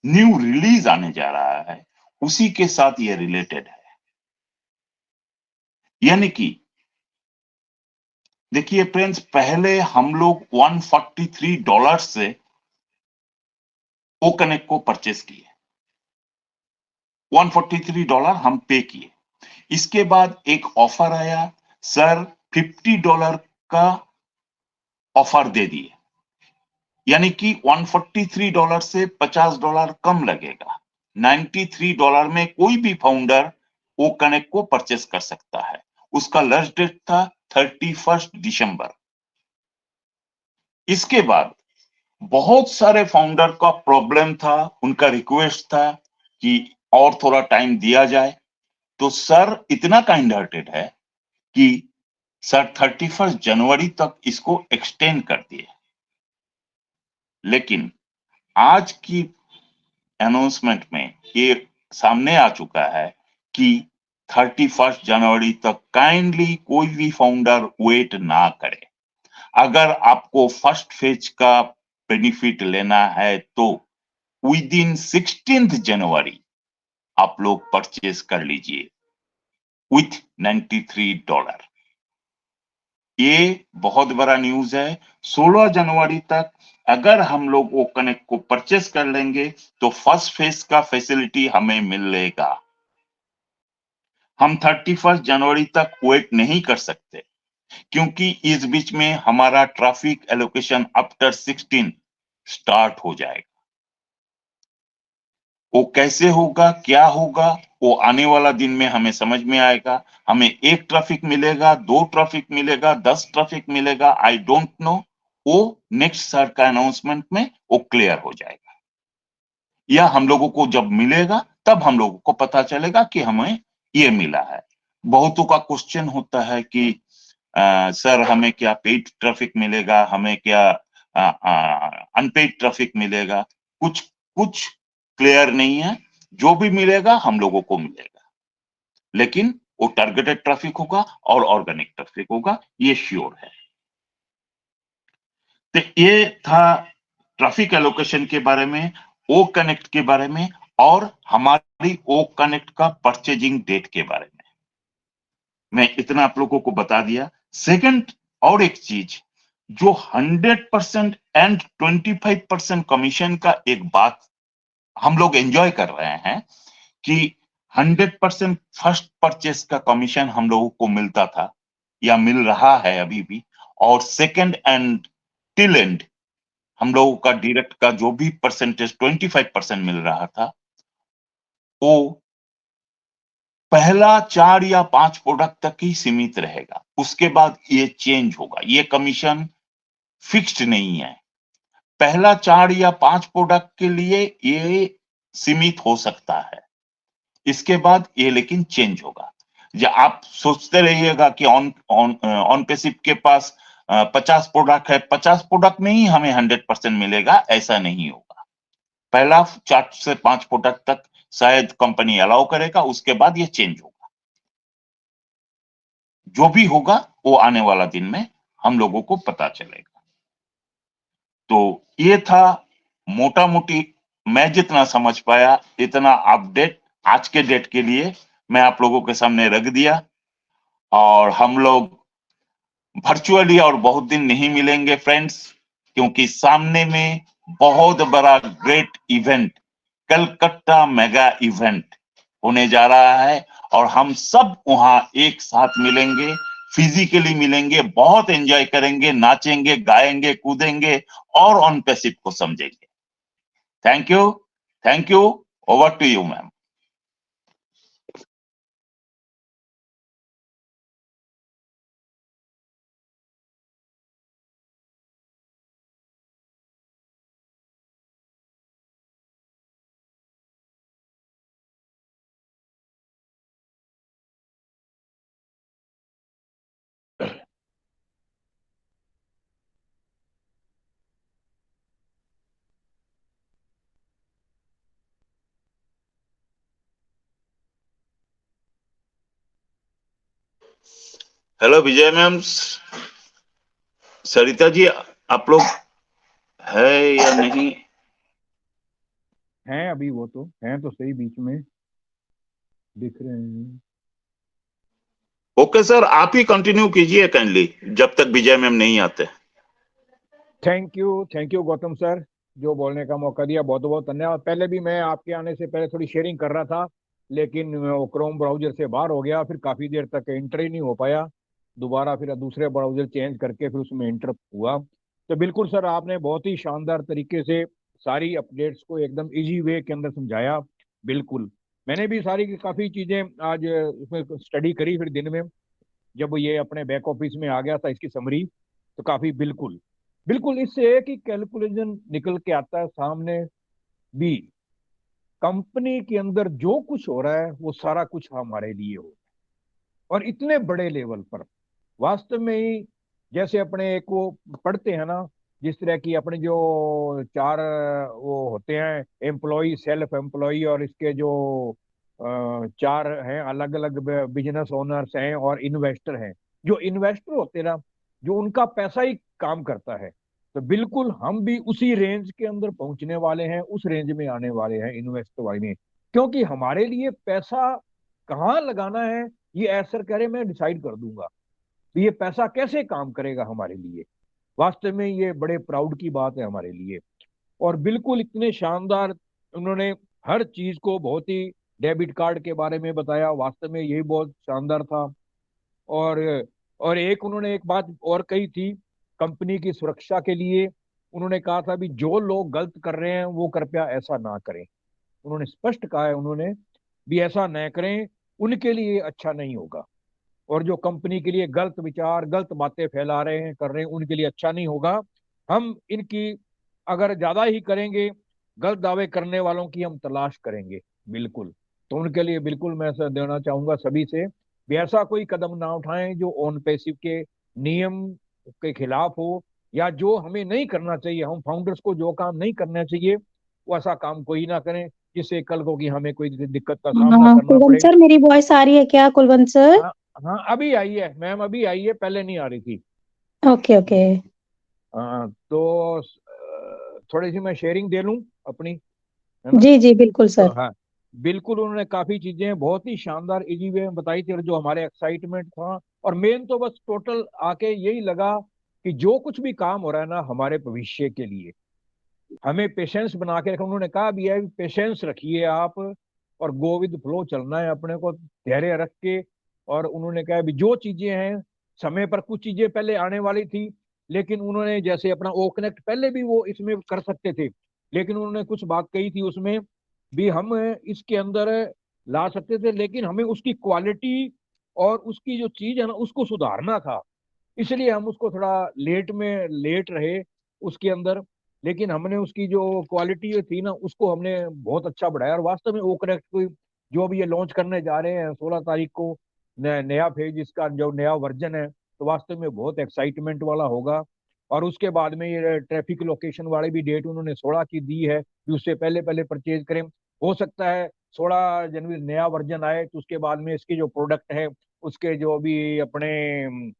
न्यू रिलीज आने जा रहा है, उसी के साथ ये रिलेटेड है। यानी कि देखिए फ्रेंड्स, पहले हम लोग $143 से ओ कनेक्ट को परचेस किए, $143 हम पे किए। इसके बाद एक ऑफर आया, सर $50 का ऑफर दे दिए, यानी कि $143 से $50 कम लगेगा। $93 में कोई भी फाउंडर ओ कनेक्ट को परचेस कर सकता है। उसका लास्ट डेट था 31 दिसंबर। इसके बाद बहुत सारे फाउंडर का प्रॉब्लम था, उनका रिक्वेस्ट था कि और थोड़ा टाइम दिया जाए, तो सर इतना काइंड हार्टेड है कि सर 31 जनवरी तक इसको एक्सटेंड कर दिए। लेकिन आज की अनाउंसमेंट में ये सामने आ चुका है कि 31 जनवरी तक काइंडली कोई भी फाउंडर वेट ना करे। अगर आपको फर्स्ट फेज का बेनिफिट लेना है तो विद इन 16 जनवरी आप लोग परचेज कर लीजिए विथ $93। ये बहुत बड़ा न्यूज है। 16 जनवरी तक अगर हम लोग वो कनेक्ट को परचेस कर लेंगे तो फर्स्ट फेज का फैसिलिटी हमें मिलेगा। हम 31 जनवरी तक वेट नहीं कर सकते, क्योंकि इस बीच में हमारा ट्रैफिक एलोकेशन आफ्टर 16 स्टार्ट हो जाएगा। वो कैसे होगा, क्या होगा, वो आने वाला दिन में हमें समझ में आएगा। हमें 1 ट्रैफिक मिलेगा, 2 ट्रैफिक मिलेगा, 10 ट्रैफिक मिलेगा, आई डोंट नो। वो नेक्स्ट सर का अनाउंसमेंट में वो क्लियर हो जाएगा, या हम लोगों को जब मिलेगा तब हम लोगों को पता चलेगा कि हमें ये मिला है। बहुतों का क्वेश्चन होता है कि सर हमें क्या पेड ट्रैफिक मिलेगा, हमें क्या अनपेड ट्रैफिक मिलेगा। कुछ कुछ क्लियर नहीं है। जो भी मिलेगा हम लोगों को मिलेगा, लेकिन वो टारगेटेड ट्रैफिक होगा और ऑर्गेनिक ट्रैफिक होगा, ये श्योर है। तो ये था ट्रैफिक एलोकेशन के बारे में, ओ कनेक्ट के बारे में, और हमारी ओ कनेक्ट का परचेजिंग डेट के बारे में। मैं इतना आप लोगों को बता दिया। सेकंड, और एक चीज जो 100% एंड 25% कमीशन का एक बात हम लोग एंजॉय कर रहे हैं कि 100% फर्स्ट परचेस का कमीशन हम लोगों को मिलता था या मिल रहा है अभी भी, और सेकंड एंड टिल एंड हम लोगों का डायरेक्ट का जो भी परसेंटेज 25% मिल रहा था, वो पहला 4 या 5 प्रोडक्ट तक ही सीमित रहेगा। उसके बाद ये चेंज होगा। ये कमीशन फिक्स्ड नहीं है। पहला 4 या 5 प्रोडक्ट के लिए ये सीमित हो सकता है, इसके बाद ये लेकिन चेंज होगा। या आप सोचते रहिएगा कि ऑन पेसिप के पास 50 प्रोडक्ट है, 50 प्रोडक्ट में ही हमें 100% मिलेगा, ऐसा नहीं होगा। पहला 4 से 5 प्रोडक्ट तक शायद कंपनी अलाउ करेगा, उसके बाद ये चेंज होगा। जो भी होगा वो आने वाला दिन में हम लोगों को पता चलेगा। तो ये था मोटा मोटी, मैं जितना समझ पाया इतना अपडेट आज के डेट के लिए मैं आप लोगों के सामने रख दिया। और हम लोग वर्चुअली और बहुत दिन नहीं मिलेंगे फ्रेंड्स, क्योंकि सामने में बहुत बड़ा great event, Calcutta mega event होने जा रहा है, और हम सब वहां एक साथ मिलेंगे, फिजिकली मिलेंगे, बहुत एंजॉय करेंगे, नाचेंगे, गाएंगे, कूदेंगे और ऑन पैसिव को समझेंगे। Thank you, thank you. Over to you ma'am. Hello Vijay ma'am, Sarita ji, आप लोग है या नहीं? हैं अभी, वो तो हैं तो सही, बीच में दिख रहे हैं। ओके सर, आप ही कंटिन्यू कीजिए काइंडली जब तक विजय मैम नहीं आते। थैंक यू गौतम सर, जो बोलने का मौका दिया, बहुत बहुत धन्यवाद। पहले भी मैं आपके आने से पहले थोड़ी शेयरिंग कर रहा था, लेकिन वो क्रोम ब्राउजर से बाहर हो गया, फिर काफ़ी देर तक एंटर ही नहीं हो पाया। दोबारा फिर दूसरे ब्राउजर चेंज करके फिर उसमें एंटर हुआ। तो बिल्कुल सर, आपने बहुत ही शानदार तरीके से सारी अपडेट्स को एकदम इजी वे के अंदर समझाया। बिल्कुल, मैंने भी सारी काफ़ी चीज़ें आज उसमें स्टडी करी, फिर दिन में जब ये अपने बैक ऑफिस में आ गया था इसकी समरी, तो काफ़ी बिल्कुल बिल्कुल इससे एक ही कैलकुलेशन निकल के आता है सामने भी। कंपनी के अंदर जो कुछ हो रहा है वो सारा कुछ हमारे लिए हो, और इतने बड़े लेवल पर वास्तव में ही, जैसे अपने एक वो पढ़ते हैं ना, जिस तरह की अपने जो 4 वो होते हैं, एम्प्लॉय, सेल्फ एम्प्लॉय, और इसके जो 4 हैं अलग अलग बिजनेस ओनर्स हैं और इन्वेस्टर हैं। जो इन्वेस्टर होते हैं ना, जो उनका पैसा ही काम करता है, तो बिल्कुल हम भी उसी रेंज के अंदर पहुंचने वाले हैं, उस रेंज में आने वाले हैं इन्वेस्टर वाले में। क्योंकि हमारे लिए पैसा कहाँ लगाना है ये ऐसर करे मैं डिसाइड कर दूंगा, तो ये पैसा कैसे काम करेगा हमारे लिए। वास्तव में ये बड़े प्राउड की बात है हमारे लिए। और बिल्कुल इतने शानदार उन्होंने हर चीज को बहुत ही डेबिट कार्ड के बारे में बताया, वास्तव में यही बहुत शानदार था। और और एक उन्होंने एक बात और कही थी, कंपनी की सुरक्षा के लिए उन्होंने कहा था भी जो लोग गलत कर रहे हैं वो कृपया ऐसा ना करें। उन्होंने स्पष्ट कहा है, उन्होंने भी ऐसा न करें, उनके लिए अच्छा नहीं होगा। और जो कंपनी के लिए गलत विचार, गलत बातें फैला रहे हैं, कर रहे हैं, उनके लिए अच्छा नहीं होगा। हम इनकी अगर ज्यादा ही करेंगे, गलत दावे करने वालों की हम तलाश करेंगे बिल्कुल। तो उनके लिए बिल्कुल मैं ऐसा देना चाहूंगा सभी से भी ऐसा कोई कदम ना उठाएं जो ऑन पैसिव के नियम के खिलाफ हो, या जो हमें नहीं करना चाहिए, हम फाउंडर्स को जो काम नहीं करना चाहिए वो ऐसा काम कोई ना करें जिससे कल को कि हमें कोई दिक्कत का सामना करना कुलवंत पड़े। सर, मेरी वॉइस आ रही है क्या कुलवंत सर? हाँ हाँ, अभी आई है मैम, अभी आई है, पहले नहीं आ रही थी। Okay okay. तो थोड़ी सी मैं शेयरिंग दे लूं अपनी, है ना? जी जी बिल्कुल तो सर। हाँ, बिल्कुल उन्होंने काफी चीजें बहुत ही शानदार इजी वे में बताई थी, और जो हमारे एक्साइटमेंट था, और मेन तो बस टोटल आके यही लगा कि जो कुछ भी काम हो रहा है ना हमारे भविष्य के लिए, हमें पेशेंस बना के रखना। उन्होंने कहा भी है पेशेंस रखिए आप, और गो विद फ्लो चलना है अपने को, धैर्य रख के। और उन्होंने कहा भी जो चीजें हैं समय पर, कुछ चीजें पहले आने वाली थी, लेकिन उन्होंने जैसे अपना ओ कनेक्ट पहले भी वो इसमें कर सकते थे, लेकिन उन्होंने कुछ बात कही थी उसमें भी हम इसके अंदर ला सकते थे, लेकिन हमें उसकी क्वालिटी और उसकी जो चीज है ना उसको सुधारना था। इसलिए हम उसको थोड़ा लेट रहे उसके अंदर, लेकिन हमने उसकी जो क्वालिटी थी ना उसको हमने बहुत अच्छा बढ़ाया। और वास्तव में ओ कनेक्ट को जो अभी ये लॉन्च करने जा रहे हैं 16 तारीख को, नया फेज इसका जो नया वर्जन है, तो वास्तव में बहुत एक्साइटमेंट वाला होगा। और उसके बाद में ये ट्रैफिक लोकेशन वाली भी डेट उन्होंने 16 की दी है कि उससे पहले पहले परचेज करें। हो सकता है 16 जनवरी नया वर्जन आए, तो उसके बाद में इसके जो प्रोडक्ट है उसके जो भी अपने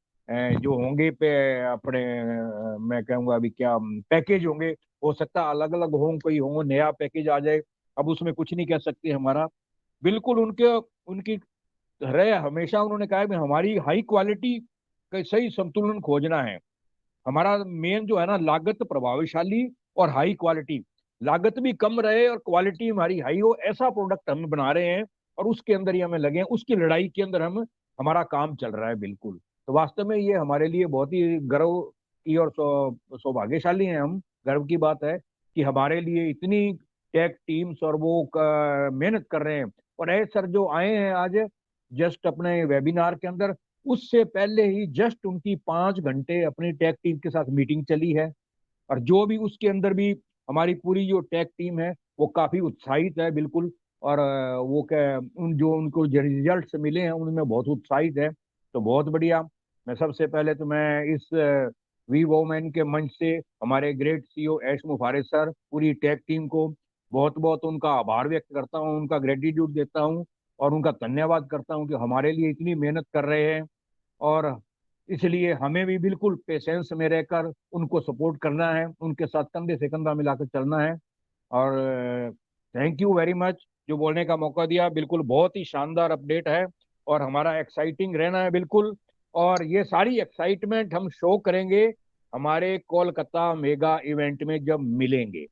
जो होंगे पे अपने मैं कहूँगा अभी क्या पैकेज होंगे, हो सकता है अलग अलग हों, कोई हो नया पैकेज आ जाए। अब उसमें कुछ नहीं कह सकते हमारा, बिल्कुल उनके उनकी रहे हमेशा उन्होंने कहा है कि हमारी हाई क्वालिटी का सही संतुलन खोजना है। हमारा मेन जो है ना लागत प्रभावशाली और हाई क्वालिटी, लागत भी कम रहे और क्वालिटी हमारी हाई हो, ऐसा प्रोडक्ट हम बना रहे हैं और उसके अंदर ही हमें लगे हैं, उसकी लड़ाई के अंदर हमारा काम चल रहा है बिल्कुल। तो वास्तव में ये हमारे लिए बहुत ही गर्व की और सौभाग्यशाली हैं हम, गर्व की बात है कि हमारे लिए इतनी टेक टीम्स और वो मेहनत कर रहे हैं। और ऐसे सर जो आए हैं आज जस्ट अपने वेबिनार के अंदर, उससे पहले ही जस्ट उनकी 5 घंटे अपनी टेक टीम के साथ मीटिंग चली है, और जो भी उसके अंदर भी हमारी पूरी जो टेक टीम है वो काफी उत्साहित है बिल्कुल। और वो क्या उन जो उनको जो रिजल्ट्स मिले हैं उनमें बहुत उत्साहित है। तो बहुत बढ़िया। मैं सबसे पहले तो मैं इस वी वोमेन के मंच से हमारे ग्रेट सीईओ ऐश मुफारिस सर, पूरी टेक टीम को बहुत बहुत उनका आभार व्यक्त करता हूँ, उनका ग्रेटिट्यूड देता हूँ और उनका धन्यवाद करता हूँ कि हमारे लिए इतनी मेहनत कर रहे हैं। और इसलिए हमें भी बिल्कुल पेशेंस में रहकर उनको सपोर्ट करना है, उनके साथ कंधे से कंधा मिलाकर चलना है। और थैंक यू वेरी मच जो बोलने का मौका दिया, बिल्कुल बहुत ही शानदार अपडेट है और हमारा एक्साइटिंग रहना है बिल्कुल। और ये सारी एक्साइटमेंट हम शो करेंगे हमारे कोलकाता मेगा इवेंट में जब मिलेंगे।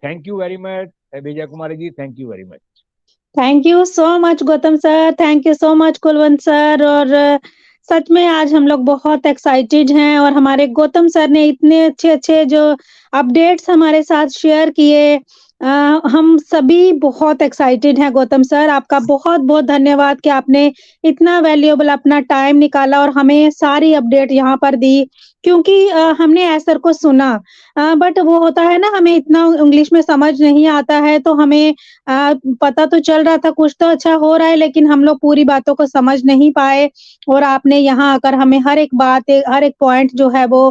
Thank you very much Vijay Kumari ji, thank you very much. Thank you so much Gautam sir, thank you so much Kulwant sir. और सच में आज हम लोग बहुत एक्साइटेड हैं और हमारे गौतम सर ने इतने अच्छे अच्छे जो अपडेट्स हमारे साथ शेयर किए, हम सभी बहुत एक्साइटेड हैं। गौतम सर, आपका बहुत बहुत धन्यवाद कि आपने इतना वैल्यूएबल अपना टाइम निकाला और हमें सारी अपडेट यहाँ पर दी, क्योंकि हमने ऐसर को सुना, बट वो होता है ना, हमें इतना इंग्लिश में समझ नहीं आता है, तो हमें पता तो चल रहा था कुछ तो अच्छा हो रहा है, लेकिन हम लोग पूरी बातों को समझ नहीं पाए। और आपने यहाँ आकर हमें हर एक बात, हर एक पॉइंट जो है वो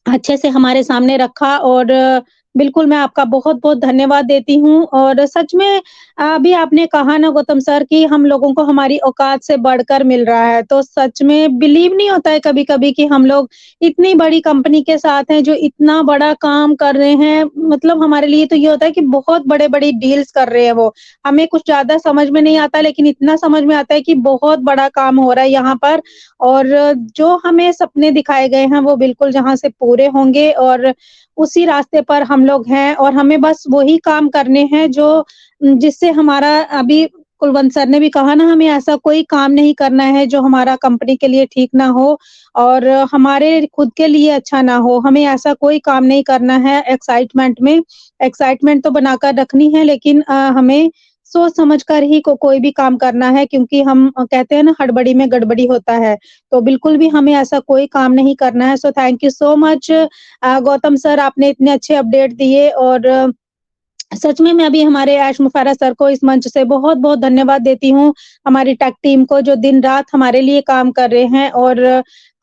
अच्छे से हमारे सामने रखा, और बिल्कुल मैं आपका बहुत-बहुत धन्यवाद देती हूँ। और सच में अभी आपने कहा ना गौतम सर कि हम लोगों को हमारी औकात से बढ़कर मिल रहा है, तो सच में बिलीव नहीं होता है कभी-कभी कि हम लोग इतनी बड़ी कंपनी के साथ हैं जो इतना बड़ा काम कर रहे हैं। मतलब हमारे लिए तो ये होता है कि बहुत बड़े-बड़ी डील्स कर रहे हैं वो। हमें कुछ ज़्यादा समझ में नहीं आता, लेकिन इतना समझ में आता है कि बहुत बड़ा काम हो रहा है यहाँ पर, और जो हमें सपने दिखाए गए हैं वो बिल्कुल जहाँ से पूरे होंगे, और उसी रास्ते पर हम लोग हैं। और हमें बस वही काम करने हैं जो जिससे हमारा अभी कुलवंत सर ने भी कहा ना, हमें ऐसा कोई काम नहीं करना है जो हमारा कंपनी के लिए ठीक ना हो और हमारे खुद के लिए अच्छा ना हो। हमें ऐसा कोई काम नहीं करना है एक्साइटमेंट में। एक्साइटमेंट तो बनाकर रखनी है, लेकिन हमें सोच समझ कर ही कोई भी काम करना है, क्योंकि हम कहते हैं ना, हड़बड़ी में गड़बड़ी होता है। तो बिल्कुल भी हमें ऐसा कोई काम नहीं करना है। सो thank you so much Gautam sir, आपने इतने अच्छे अपडेट दिए। और सच में मैं अभी हमारे ऐश मुफारा सर को इस मंच से बहुत-बहुत धन्यवाद देती हूँ। हमारी टेक टीम को, जो दिन-रात हमारे लिए काम कर रहे हैं और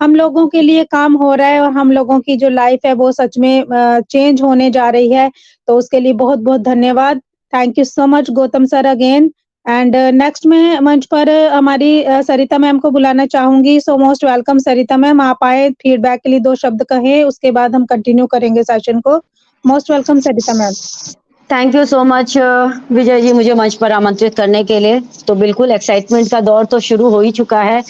हम लोगों के लिए काम हो रहा है और हम लोगों की जो लाइफ है वो सच में चेंज होने जा रही है। तो उसके लिए बहुत-बहुत धन्यवाद। Thank you so much Gautam sir again. And next मैं मंच पर हमारी सरिता मैम को बुलाना चाहूँगी। सो मोस्ट वेलकम सरिता मैम, आप आए, फीडबैक के लिए 2 शब्द कहें, उसके बाद हम कंटिन्यू करेंगे सेशन को। Most welcome Sarita ma'am. Thank you so much Vijay ji, मुझे मंच पर आमंत्रित करने के लिए। तो बिल्कुल एक्साइटमेंट का दौर तो शुरू हो ही चुका है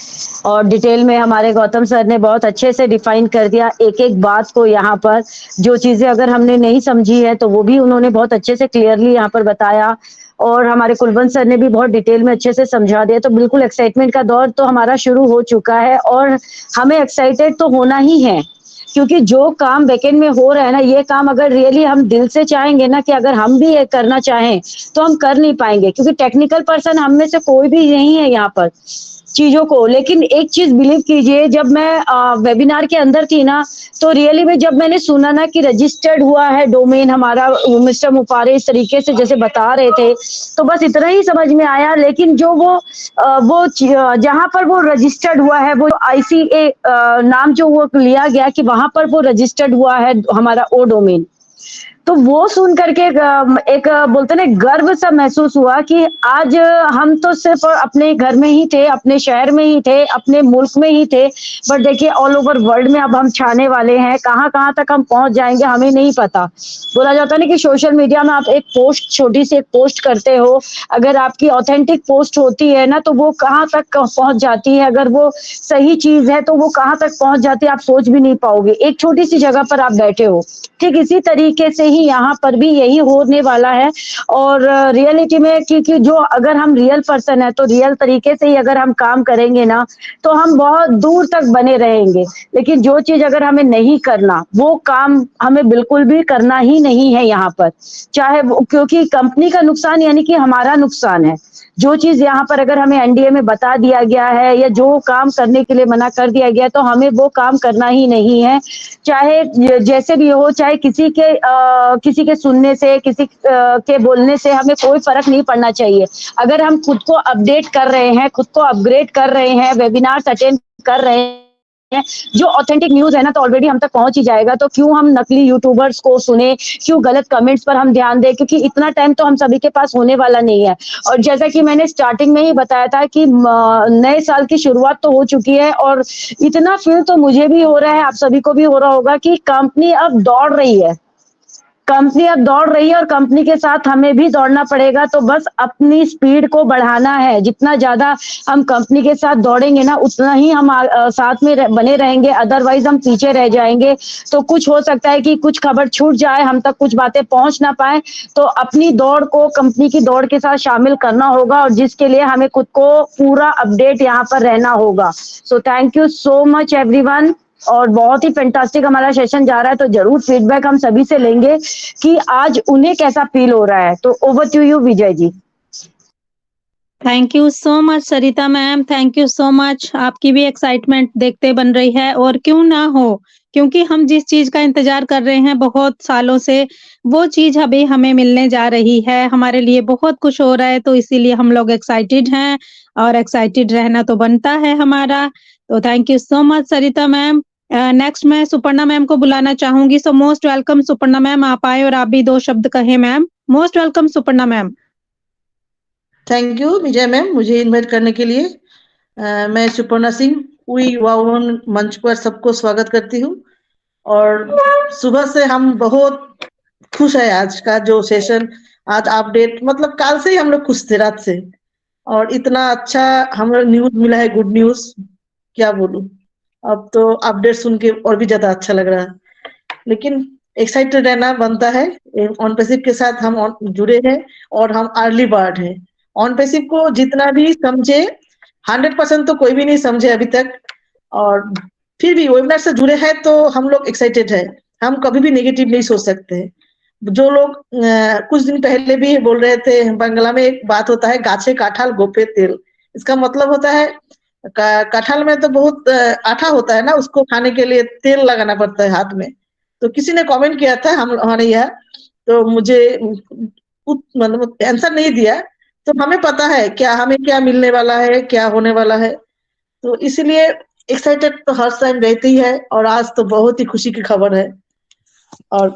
और डिटेल में हमारे गौतम सर ने बहुत अच्छे से डिफाइन कर दिया एक एक बात को। यहाँ पर जो चीजें अगर हमने नहीं समझी है तो वो भी उन्होंने बहुत अच्छे से क्लियरली यहाँ पर बताया और हमारे कुलवंत सर ने भी बहुत डिटेल में अच्छे से समझा दिया। तो बिल्कुल एक्साइटमेंट का दौर तो हमारा शुरू हो चुका है और हमें एक्साइटेड तो होना ही है, क्योंकि जो काम बैकेंड में हो रहा है ना, ये काम अगर रियली हम दिल से चाहेंगे ना कि अगर हम भी ये करना चाहें तो हम कर नहीं पाएंगे, क्योंकि टेक्निकल पर्सन हम में से कोई भी नहीं है यहाँ पर चीजों को। लेकिन एक चीज बिलीव कीजिए, जब मैं वेबिनार के अंदर थी ना, तो रियली में जब मैंने सुना ना कि रजिस्टर्ड हुआ है डोमेन हमारा, मिस्टर मुफारे इस तरीके से जैसे बता रहे थे, तो बस इतना ही समझ में आया। लेकिन जो वो जहां पर वो रजिस्टर्ड हुआ है, वो ICA नाम जो वो लिया गया कि वहां पर वो रजिस्टर्ड हुआ है हमारा ओ डोमेन, तो वो सुन करके एक बोलते ना गर्व सा महसूस हुआ कि आज हम तो सिर्फ अपने घर में ही थे, अपने शहर में ही थे, अपने मुल्क में ही थे, बट देखिए ऑल ओवर वर्ल्ड में अब हम छाने वाले हैं। कहाँ कहाँ तक हम पहुंच जाएंगे हमें नहीं पता। बोला जाता है ना कि सोशल मीडिया में आप एक पोस्ट, छोटी सी एक पोस्ट करते हो, अगर आपकी ऑथेंटिक पोस्ट होती है ना तो वो कहाँ तक पहुंच जाती है, अगर वो सही चीज है तो वो कहाँ तक पहुंच जाती है आप सोच भी नहीं पाओगे, एक छोटी सी जगह पर आप बैठे हो। ठीक इसी तरीके से ही यहाँ पर भी यही होने वाला है। और रियलिटी में क्योंकि जो अगर हम रियल पर्सन है तो रियल तरीके से ही अगर हम काम करेंगे ना तो हम बहुत दूर तक बने रहेंगे। लेकिन जो चीज अगर हमें नहीं करना, वो काम हमें बिल्कुल भी करना ही नहीं है यहाँ पर, चाहे वो, क्योंकि कंपनी का नुकसान यानी कि हमारा नुकसान है। जो चीज यहाँ पर अगर हमें NDA में बता दिया गया है या जो काम करने के लिए मना कर दिया गया है तो हमें वो काम करना ही नहीं है, चाहे जैसे भी हो, चाहे किसी के सुनने से, किसी के बोलने से हमें कोई फर्क नहीं पड़ना चाहिए। अगर हम खुद को अपडेट कर रहे हैं, खुद को अपग्रेड कर रहे हैं, वेबिनार्स अटेंड कर रहे हैं, जो ऑथेंटिक न्यूज है ना तो ऑलरेडी हम तक पहुंच ही जाएगा। तो क्यों हम नकली यूट्यूबर्स को सुने, क्यों गलत कमेंट्स पर हम ध्यान दें, क्योंकि इतना टाइम तो हम सभी के पास होने वाला नहीं है। और जैसा कि मैंने स्टार्टिंग में ही बताया था कि नए साल की शुरुआत तो हो चुकी है और इतना फील तो मुझे भी हो रहा है, आप सभी को भी हो रहा होगा कि कंपनी अब दौड़ रही है, कंपनी अब दौड़ रही है और कंपनी के साथ हमें भी दौड़ना पड़ेगा। तो बस अपनी स्पीड को बढ़ाना है, जितना ज्यादा हम कंपनी के साथ दौड़ेंगे ना उतना ही हम साथ में बने रहेंगे, अदरवाइज हम पीछे रह जाएंगे। तो कुछ हो सकता है कि कुछ खबर छूट जाए, हम तक कुछ बातें पहुंच ना पाए, तो अपनी दौड़ को कंपनी की दौड़ के साथ शामिल करना होगा और जिसके लिए हमें खुद को पूरा अपडेट यहाँ पर रहना होगा। सो thank you so much everyone, और बहुत ही फैंटास्टिक हमारा सेशन जा रहा है। तो जरूर फीडबैक हम सभी से लेंगे कि आज उन्हें कैसा फील हो रहा है। तो over to you Vijay ji. Thank you so much Sarita ma'am, thank you so much. आपकी भी एक्साइटमेंट देखते बन रही है और क्यों ना हो, क्योंकि हम जिस चीज का इंतजार कर रहे हैं बहुत सालों से, वो चीज अभी हमें मिलने जा रही है। हमारे लिए बहुत कुछ हो रहा है, तो इसीलिए हम लोग एक्साइटेड हैं और एक्साइटेड रहना तो बनता है हमारा। तो thank you so much Sarita ma'am. Next मैं सुपर्णा मैम को बुलाना चाहूंगी। सो मोस्ट वेलकम सुपर्णा मैम, आप आए और आप भी 2 शब्द कहें ma'am. Most welcome Suparna ma'am. Thank you Vijay ma'am, मुझे इनवाइट करने के लिए। मैं सुपर्णा सिंह वी युवा भवन मंच पर सबको स्वागत करती हूँ। और सुबह से हम बहुत खुश है, आज का जो सेशन, आज अपडेट, मतलब कल से ही हम लोग खुश थे, रात से। और इतना अच्छा हमें न्यूज मिला है, गुड न्यूज, क्या बोलूं। अब तो अपडेट सुन के और भी ज्यादा अच्छा लग रहा है, लेकिन एक्साइटेड रहना बनता है। ऑन पैसिव के साथ हम जुड़े हैं और हम अर्ली बर्ड हैं ऑन पैसिव को जितना भी समझे 100% तो कोई भी नहीं समझे अभी तक, और फिर भी वेबिनार से जुड़े हैं तो हम लोग एक्साइटेड है। हम कभी भी नेगेटिव नहीं सोच सकते। जो लोग कुछ दिन पहले भी बोल रहे थे, बांग्ला में एक बात होता है, गाछे काठाल गोपे तेल। इसका मतलब होता है कटहल में तो बहुत आठा होता है ना, उसको खाने के लिए तेल लगाना पड़ता है हाथ में। तो किसी ने कमेंट किया था हमारे यहाँ, तो मुझे मतलब आंसर नहीं दिया। तो हमें पता है क्या हमें क्या मिलने वाला है, क्या होने वाला है। तो इसलिए एक्साइटेड तो हर टाइम रहती है, और आज तो बहुत ही खुशी की खबर है। और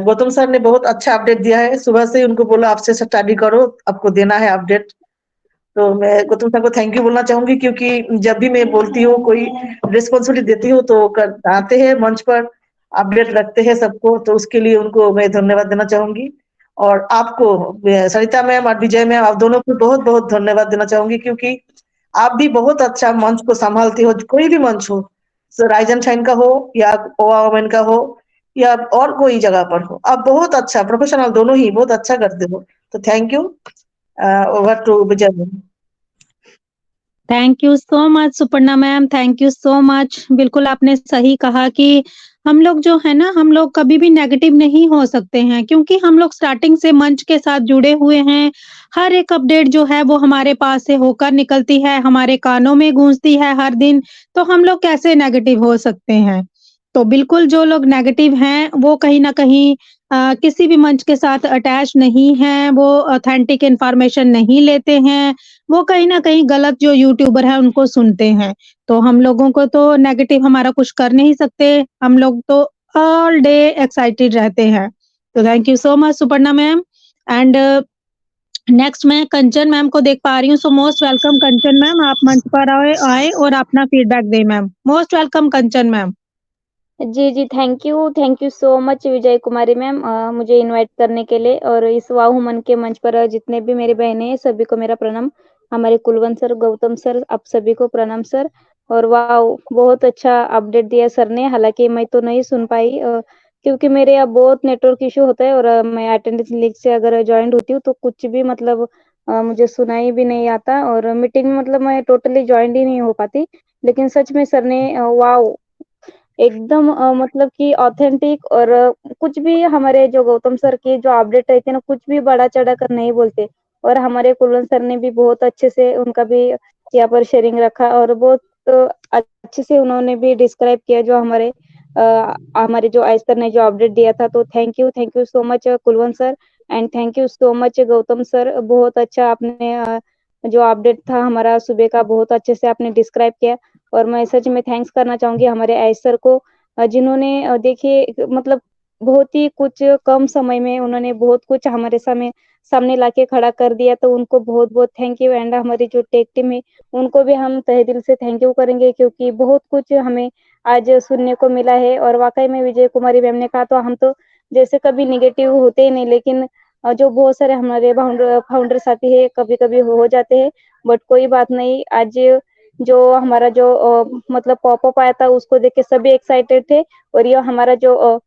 गौतम सर ने बहुत अच्छा अपडेट दिया है। सुबह से उनको बोला आपसे स्टडी करो, आपको देना है अपडेट। तो मैं गौतम सर को थैंक यू बोलना चाहूंगी, क्योंकि जब भी मैं बोलती हूँ, कोई रिस्पॉन्सिबिलिटी देती हूँ, तो आते हैं मंच पर, अपडेट रखते हैं सबको। तो उसके लिए उनको मैं धन्यवाद देना चाहूंगी। और आपको सरिता मैम और विजय मैम, आप दोनों को बहुत बहुत धन्यवाद देना चाहूंगी, क्योंकि आप भी बहुत अच्छा मंच को संभालती हो। कोई भी मंच हो, राइज एंड शाइन का हो या ओवा वुमेन का हो या और कोई जगह पर हो, आप बहुत अच्छा प्रोफेशनल दोनों ही बहुत अच्छा करते हो। तो thank you. Over to Vijay ma'am. Thank you so much Suparna ma'am, thank you so much. बिल्कुल आपने सही कहा कि हम लोग जो है ना, हम लोग कभी भी नेगेटिव नहीं हो सकते हैं, क्योंकि हम लोग स्टार्टिंग से मंच के साथ जुड़े हुए हैं। हर एक अपडेट जो है वो हमारे पास से होकर निकलती है, हमारे कानों में गूंजती है हर दिन, तो हम लोग कैसे नेगेटिव हो सकते हैं। तो बिल्कुल जो लोग नेगेटिव हैं वो कहीं ना कहीं किसी भी मंच के साथ अटैच नहीं है, वो ऑथेंटिक इन्फॉर्मेशन नहीं लेते हैं, वो कहीं न कहीं गलत जो यूट्यूबर है उनको सुनते हैं। तो हम लोगों को तो नेगेटिव हमारा कुछ कर नहीं सकते, हम लोग तो ऑल डे एक्साइटेड रहते हैं। तो thank you so much Suparna ma'am. And next मैं कंचन मैम को देख पा रही हूँ, so most welcome Kanchan ma'am, आप मंच पर आए और अपना फीडबैक दें ma'am. Most welcome Kanchan ma'am. जी, thank you so much Vijay Kumari ma'am मुझे इनवाइट करने के लिए, और इस वाह मन के मंच पर जितने भी मेरी बहनें हैं सभी को मेरा प्रणाम। हमारे कुलवंत सर, गौतम सर, आप सभी को प्रणाम सर। और वाह, बहुत अच्छा अपडेट दिया सर ने, हालांकि मैं तो नहीं सुन पाई क्योंकि मेरे यहाँ बहुत नेटवर्क इशू होता है, और मैं अटेंडेंस लिस्ट से अगर ज्वाइन होती हूँ तो कुछ भी मतलब मुझे सुनाई भी नहीं आता, और मीटिंग में मतलब मैं टोटली ज्वाइन ही नहीं हो पाती। लेकिन सच में सर ने वाह, एकदम मतलब कि ऑथेंटिक, और कुछ भी हमारे जो गौतम सर की जो अपडेट रहती है ना, कुछ भी बढ़ा चढ़ा कर नहीं बोलते। और हमारे कुलवंत सर ने भी बहुत अच्छे से उनका भी यहाँ पर शेयरिंग रखा, और बहुत अच्छे से उन्होंने भी डिस्क्राइब किया जो हमारे जो आयस्तर ने जो अपडेट दिया था। तो thank you so much Kulwant sir, and thank you so much Gautam sir. बहुत अच्छा आपने जो अपडेट था हमारा सुबह का, बहुत अच्छे से आपने डिस्क्राइब किया। और मैं सच में थैंक्स करना चाहूंगी हमारे आयस सर को, जिन्होंने देखिए मतलब बहुत ही कुछ कम समय में उन्होंने बहुत कुछ हमारे सामने लाके खड़ा कर दिया। तो उनको बहुत बहुत थैंक यू। एंड हमारी जो टेक टीम है उनको भी हम तहे दिल से थैंक यू करेंगे, क्योंकि बहुत कुछ हमें आज सुनने को मिला है। और वाकई में विजय कुमारी मैम ने कहा, तो हम तो जैसे कभी निगेटिव होते ही नहीं, लेकिन जो बहुत सारे हमारे फाउंडर साथी है कभी कभी हो जाते हैं, बट कोई बात नहीं। आज जो हमारा जो मतलब पॉपअप आया था उसको देख के सभी एक्साइटेड थे, और ये हमारा जो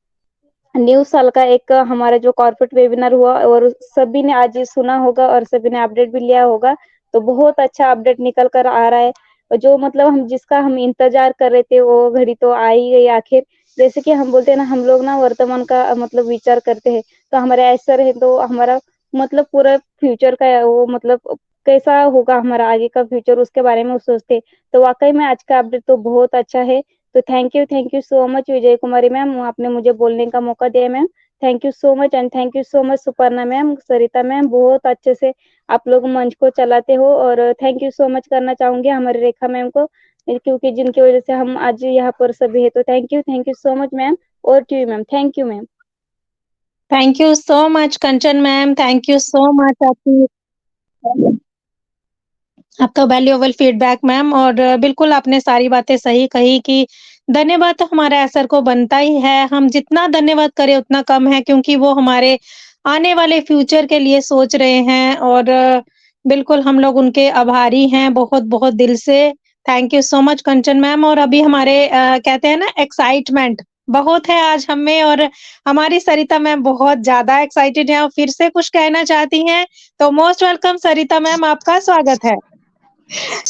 न्यू साल का एक हमारा जो कॉर्पोरेट वेबिनार हुआ, और सभी ने आज सुना होगा और सभी ने अपडेट भी लिया होगा। तो बहुत अच्छा अपडेट निकल कर आ रहा है, और जो मतलब हम जिसका हम इंतजार कर रहे थे वो घड़ी तो आ ही गई आखिर। जैसे कि हम बोलते हैं ना, हम लोग ना वर्तमान का मतलब विचार करते हैं, तो हमारे ऐसा है तो हमारा मतलब पूरा फ्यूचर का वो मतलब कैसा होगा हमारा आगे का फ्यूचर, उसके बारे में वो सोचते। तो वाकई में आज का अपडेट तो बहुत अच्छा है। तो thank you so much Vijay Kumari ma'am, आपने मुझे बोलने का मौका दिया ma'am. Thank you so much, and thank you so much Suparna ma'am, Sarita ma'am, बहुत अच्छे से आप लोग मंच को चलाते हो। और थैंक यू सो मच करना चाहूंगी हमारे रेखा मैम को, क्योंकि जिनकी वजह से हम आज यहाँ पर सभी है। तो thank you so much ma'am. और to you ma'am, thank you ma'am. Thank you so much Kanchan ma'am, thank you so much आपका वैल्यूएबल फीडबैक मैम। और बिल्कुल आपने सारी बातें सही कही कि धन्यवाद तो हमारे असर को बनता ही है, हम जितना धन्यवाद करें उतना कम है, क्योंकि वो हमारे आने वाले फ्यूचर के लिए सोच रहे हैं। और बिल्कुल हम लोग उनके आभारी हैं बहुत बहुत दिल से। Thank you so much Kanchan ma'am. और अभी हमारे कहते हैं ना एक्साइटमेंट, बहुत है आज हम में, और हमारी सरिता मैम बहुत ज्यादा एक्साइटेड है और फिर से कुछ कहना चाहती हैं, तो मोस्ट वेलकम सरिता मैम, आपका स्वागत है।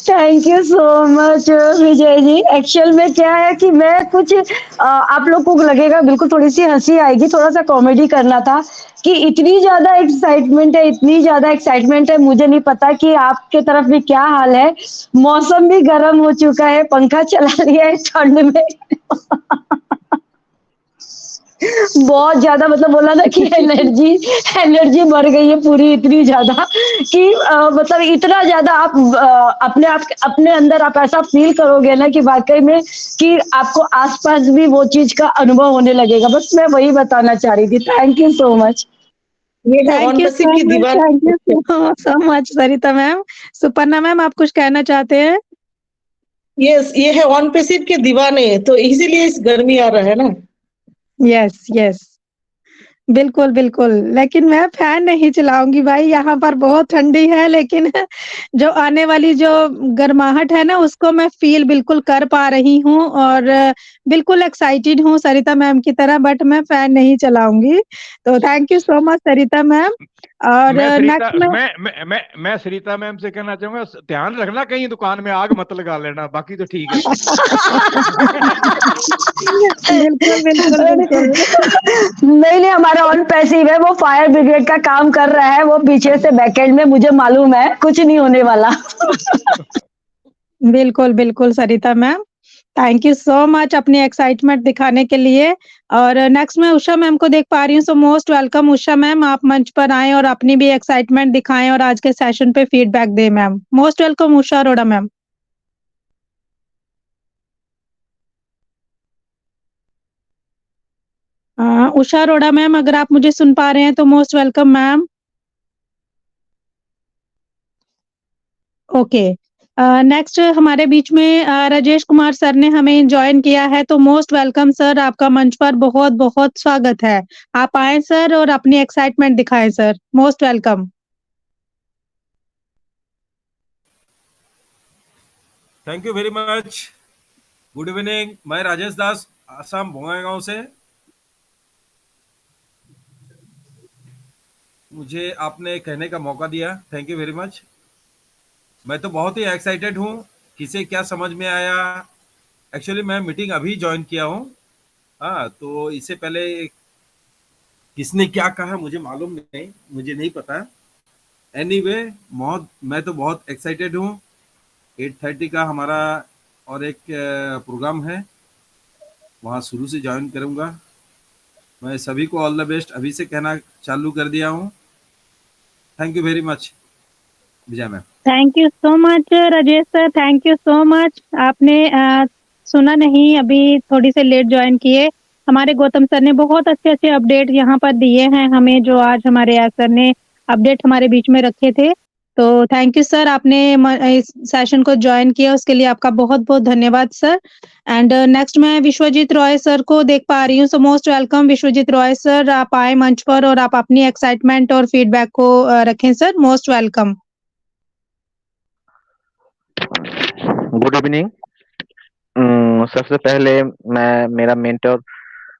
Thank you so much Vijay ji. Actual में क्या है कि मैं कुछ आप लोग को लगेगा बिल्कुल थोड़ी सी हंसी आएगी, थोड़ा सा कॉमेडी करना था कि इतनी ज्यादा एक्साइटमेंट है, इतनी ज्यादा एक्साइटमेंट है, मुझे नहीं पता कि आपके तरफ भी क्या हाल है। मौसम भी गर्म हो चुका है, पंखा चला लिया है ठंड में। बहुत ज्यादा मतलब बोला ना कि एनर्जी एनर्जी बढ़ गई है पूरी, इतनी ज्यादा कि मतलब इतना ज्यादा आप अपने अंदर आप ऐसा फील करोगे ना कि वाकई में कि आपको आसपास भी वो चीज का अनुभव होने लगेगा। बस मैं वही बताना चाह रही थी। Thank you so much. ये है थैंक ऑन यू पैसिव सो की मच, दीवार। Thank you so much Sarita ma'am. Suparna ma'am, आप कुछ कहना चाहते हैं? यस, ये है ऑन पैसिव के दीवाने, तो इसीलिए इस गर्मी आ रहा है ना। यस यस, बिल्कुल, बिल्कुल। लेकिन मैं फ़ैन नहीं चलाऊँगी भाई, यहाँ पर बहुत ठंडी है, लेकिन जो आने वाली जो गर्माहट है ना, उसको मैं फ़ील बिल्कुल कर पा रही हूँ, और बिल्कुल एक्साइटेड हूँ सरिता मैम की तरह, बट मैं फ़ैन नहीं चलाऊँगी। तो thank you so much Sarita ma'am. और मैं सरिता नेक्स्ट में मैं सरिता मैम से कहना चाहूंगा, ध्यान रखना कहीं दुकान में आग मत लगा लेना, बाकी तो ठीक है। बिल्कुल, बिल्कुल, बिल्कुल। नहीं नहीं, हमारा ऑन पैसिव है, वो फायर ब्रिगेड का काम कर रहा है, वो पीछे से बैकएंड में, मुझे मालूम है कुछ नहीं होने वाला। बिल्कुल, बिल्कुल Sarita ma'am. Thank you so much अपनी एक्साइटमेंट दिखाने के लिए। और नेक्स्ट मैं उषा मैम को देख पा रही हूँ, so most welcome Usha ma'am, आप मंच पर आएँ और अपनी भी एक्साइटमेंट दिखाएँ और आज के सेशन पे फीडबैक दें ma'am. Most welcome Usha Arora ma'am. Usha Arora ma'am, अगर आप मुझे सुन पा रहे हैं तो most welcome ma'am. Okay. Next हमारे बीच में राजेश कुमार सर ने हमें जॉइन किया है, तो मोस्ट वेलकम सर, आपका मंच पर बहुत-बहुत स्वागत है। आप आएँ सर और अपनी एक्साइटमेंट दिखाएँ sir. Most welcome. Thank you very much. Good evening, मैं राजेश दास, आसाम बोंगाईगांव से। मुझे आपने कहने का मौका दिया, थैंक यू वेरी मच। मैं तो बहुत ही एक्साइटेड हूँ, किसे क्या समझ में आया। एक्चुअली मैं मीटिंग अभी ज्वाइन किया हूँ। हाँ, तो इससे पहले किसने क्या कहा मुझे मालूम नहीं, मुझे नहीं पता। एनीवे, मैं तो बहुत एक्साइटेड हूँ। 8:30 का हमारा और एक प्रोग्राम है, वहाँ शुरू से ज्वाइन करूँगा। मैं सभी को ऑल द बेस्ट अभी से कहना चालू कर दिया हूँ। Thank you very much Vijay ma'am. Thank you so much Rajesh sir, thank you so much. आपने सुना नहीं, अभी थोड़ी से लेट जॉइन किए। हमारे गौतम सर ने बहुत अच्छे-अच्छे अपडेट यहाँ पर दिए हैं हमें, जो आज हमारे सर ने अपडेट हमारे बीच में रखे थे। तो थैंक यू सर, आपने इस सेशन को जॉइन किया, उसके लिए आपका बहुत-बहुत धन्यवाद सर। एंड नेक्स्ट मैं विश्वजीत रॉय सर को देख पा रही हूँ, so most welcome Vishwajeet Roy sir, आप आए मंच पर और आप अपनी एक्साइटमेंट और फीडबैक को रखें sir. Most welcome. Good evening. सबसे पहले मैं मेरा मेंटर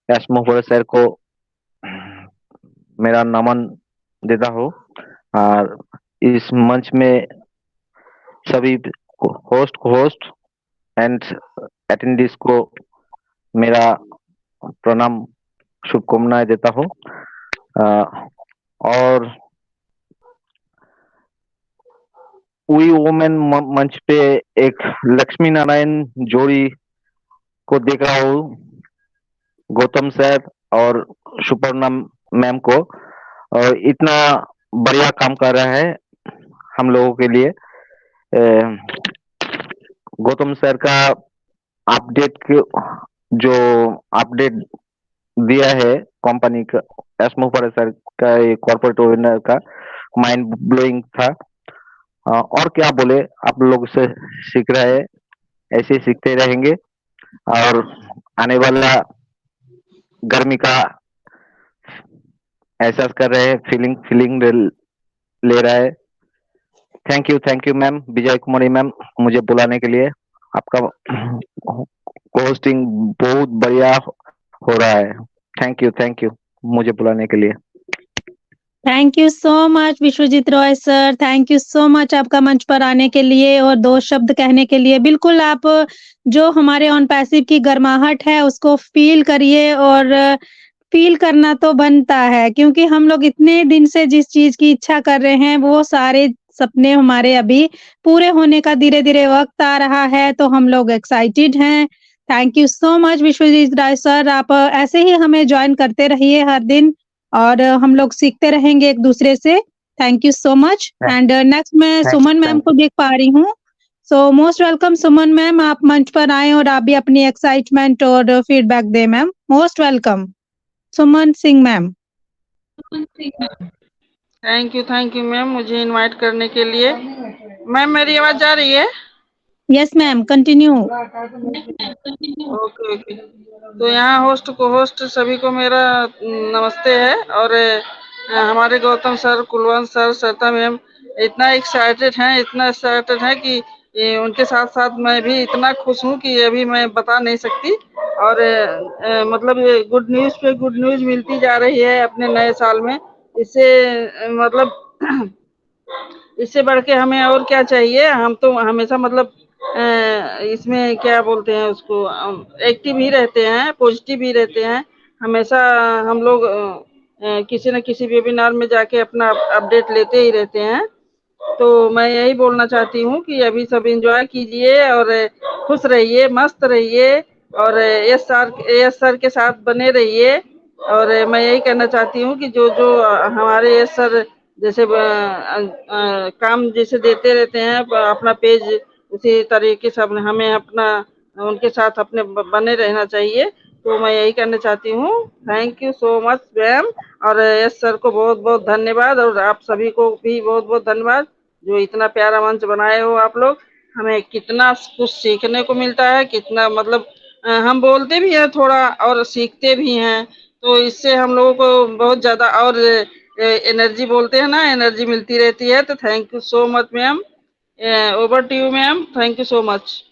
एस मोहर सर को मेरा नमन देता हूँ, और इस मंच में सभी होस्ट एंड अटेंडीज को मेरा प्रणाम, शुभकामनाएं देता हूँ। और वी वुमेन मंच पे एक लक्ष्मी नारायण जोड़ी को देख रहा हूँ, गौतम सर और सुपर्णा मैम को, और इतना बढ़िया काम कर रहा है हम लोगों के लिए। गौतम सर का जो अपडेट दिया है कंपनी का, एस्मोफर सर का, कॉर्पोरेट ओनर का, माइंड ब्लोइंग था। और क्या बोले, आप लोग से सीख रहे हैं, ऐसे ही सीखते रहेंगे, और आने वाला गर्मी का एहसास कर रहे हैं, फीलिंग ले रहा है। Thank you ma'am, Vijay Kumari ma'am, मुझे बुलाने के लिए। आपका होस्टिंग बहुत बढ़िया हो रहा है। थैंक यू मुझे बुलाने के लिए। Thank you so much Vishwajeet Roy sir, thank you so much आपका मंच पर आने के लिए और 2 शब्द कहने के लिए। बिल्कुल आप जो हमारे ऑन पैसिव की गर्माहट है उसको फ़ील करिए और फ़ील करना तो बनता है क्योंकि हम लोग इतने दिन से जिस चीज़ की इच्छा कर रहे हैं वो सारे सपने हमारे अभी पूरे होने का धीरे-धीरे वक़्त आ रहा है, तो हम लोग एक्साइटेड हैं। Thank you so much Vishwajeet Rai sir, आप ऐसे ही हमें जॉइन करते रहिए हर दिन और हम लोग सीखते रहेंगे एक-दूसरे से। Thank you so much and next मैं सुमन मैम थैंक को देख पा रही हूँ। सो मोस्ट वेलकम सुमन मैम, आप मंच पर आएँ और आप भी अपनी एक्साइटमेंट और फीडबैक दें ma'am. Most welcome. Suman Singh ma'am. Thank you ma'am मुझे इनवाइट करने के लिए। मैम मेरी आवाज जा रही है? Yes ma'am, continue. Okay okay. तो यहाँ होस्ट को होस्ट सभी को मेरा नमस्ते है और हमारे गौतम सर, कुलवंत सर, सरिता मैम इतना एक्साइटेड हैं कि उनके साथ साथ मैं भी इतना खुश हूँ कि अभी मैं बता नहीं सकती। और मतलब गुड न्यूज पे गुड न्यूज मिलती जा रही है अपने नए साल में। इससे मतलब इससे बढ़ के हमें और क्या चाहिए। हम तो हमेशा मतलब इसमें क्या बोलते हैं उसको, एक्टिव ही रहते हैं, पॉजिटिव ही रहते हैं। हमेशा हम लोग किसी न किसी वेबिनार में जाके अपना अपडेट लेते ही रहते हैं। तो मैं यही बोलना चाहती हूँ कि अभी सब एंजॉय कीजिए और खुश रहिए, मस्त रहिए और यस सर के साथ बने रहिए। और मैं यही कहना चाहती हूँ कि जो जो हमारे यस सर जैसे काम जैसे देते रहते हैं अपना पेज उसी तरीके से हमें अपना उनके साथ अपने बने रहना चाहिए। तो मैं यही कहना चाहती हूँ। Thank you so much ma'am और यस सर को बहुत बहुत धन्यवाद और आप सभी को भी बहुत बहुत धन्यवाद जो इतना प्यारा मंच बनाए हो आप लोग। हमें कितना कुछ सीखने को मिलता है, कितना मतलब हम बोलते भी हैं थोड़ा और सीखते भी हैं। तो इससे हम लोगों को बहुत ज्यादा और एनर्जी बोलते हैं ना, एनर्जी मिलती रहती है। तो thank you so much ma'am. Over to you ma'am. Thank you so much.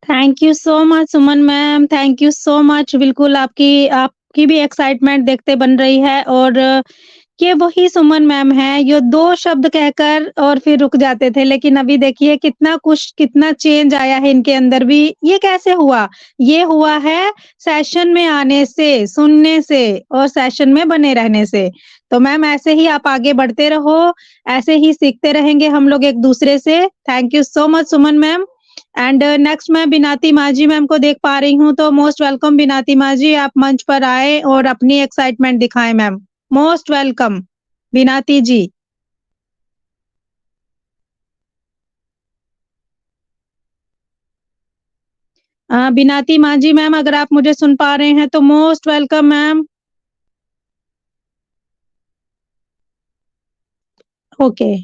Thank you so much Suman ma'am, thank you so much. बिल्कुल आपकी भी एक्साइटमेंट देखते बन रही है और ये वही सुमन मैम है, ये 2 शब्द कहकर और फिर रुक जाते थे, लेकिन अभी देखिए कितना चेंज आया है इनके अंदर भी। ये कैसे हुआ? ये हुआ है सेशन में आने से, सुनने से और सेशन में बने रहने से। तो मैम ऐसे ही आप आगे बढ़ते रहो, ऐसे ही सीखते रहेंगे हम लोग एक-दूसरे से। Thank you so much Suman ma'am. And next मैं बिनाती माजी मैम को देख पा रही हूँ, तो मोस्ट वेलकम बिनाती माजी, आप मंच पर आए और अपनी एक्साइटमेंट दिखाएं मैम। मोस्ट वेलकम बिनाती जी। बिनाती माजी मैम, अगर आप मुझे सुन पा रहे हैं तो most welcome ma'am. Okay.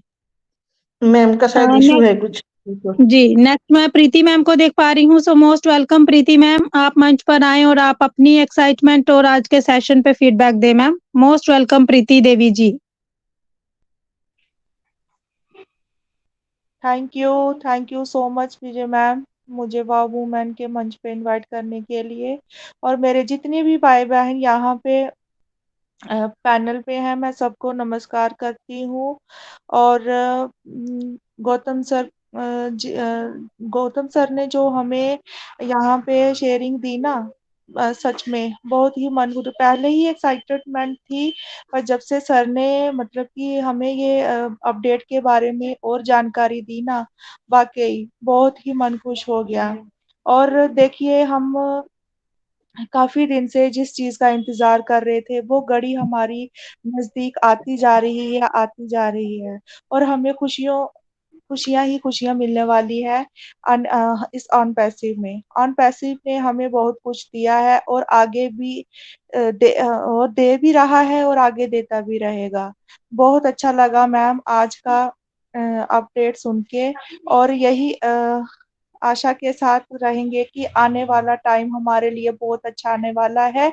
Ma'am का शायद इशू है कुछ। जी, नेक्स्ट मैं प्रीति मैम को देख पा रही हूँ, सो मोस्ट वेलकम प्रीति मैम, आप मंच पर आएं और आप अपनी एक्साइटमेंट और आज के सेशन पे फीडबैक दें ma'am. Most welcome Preeti Devi ji. Thank you so much Vijay ma'am मुझे वाव वुमेन के मंच पे इनवाइट करने के लिए। और मेरे जितने भी भाई बहन यहाँ पे पैनल पे हैं मैं सबको नमस्कार करती हूँ। और गौतम सर गौतम सर ने जो हमें यहाँ पे शेयरिंग दी ना, सच में बहुत ही मन को तो पहले ही एक्साइटमेंट थी, पर जब से सर ने मतलब कि हमें ये अपडेट के बारे में और जानकारी दी ना, वाकई बहुत ही मन खुश हो गया। और देखिए हम काफी दिन से जिस चीज का इंतजार कर रहे थे वो घड़ी हमारी नजदीक आती जा रही है और हमें खुशियां ही खुशियां मिलने वाली है। इस ऑन पैसिव में हमें बहुत कुछ दिया है और आगे भी और दे भी रहा है और आगे देता भी रहेगा। बहुत अच्छा लगा मैम आज का अपडेट सुन के। और यही आशा के साथ रहेंगे कि आने वाला टाइम हमारे लिए बहुत अच्छा आने वाला है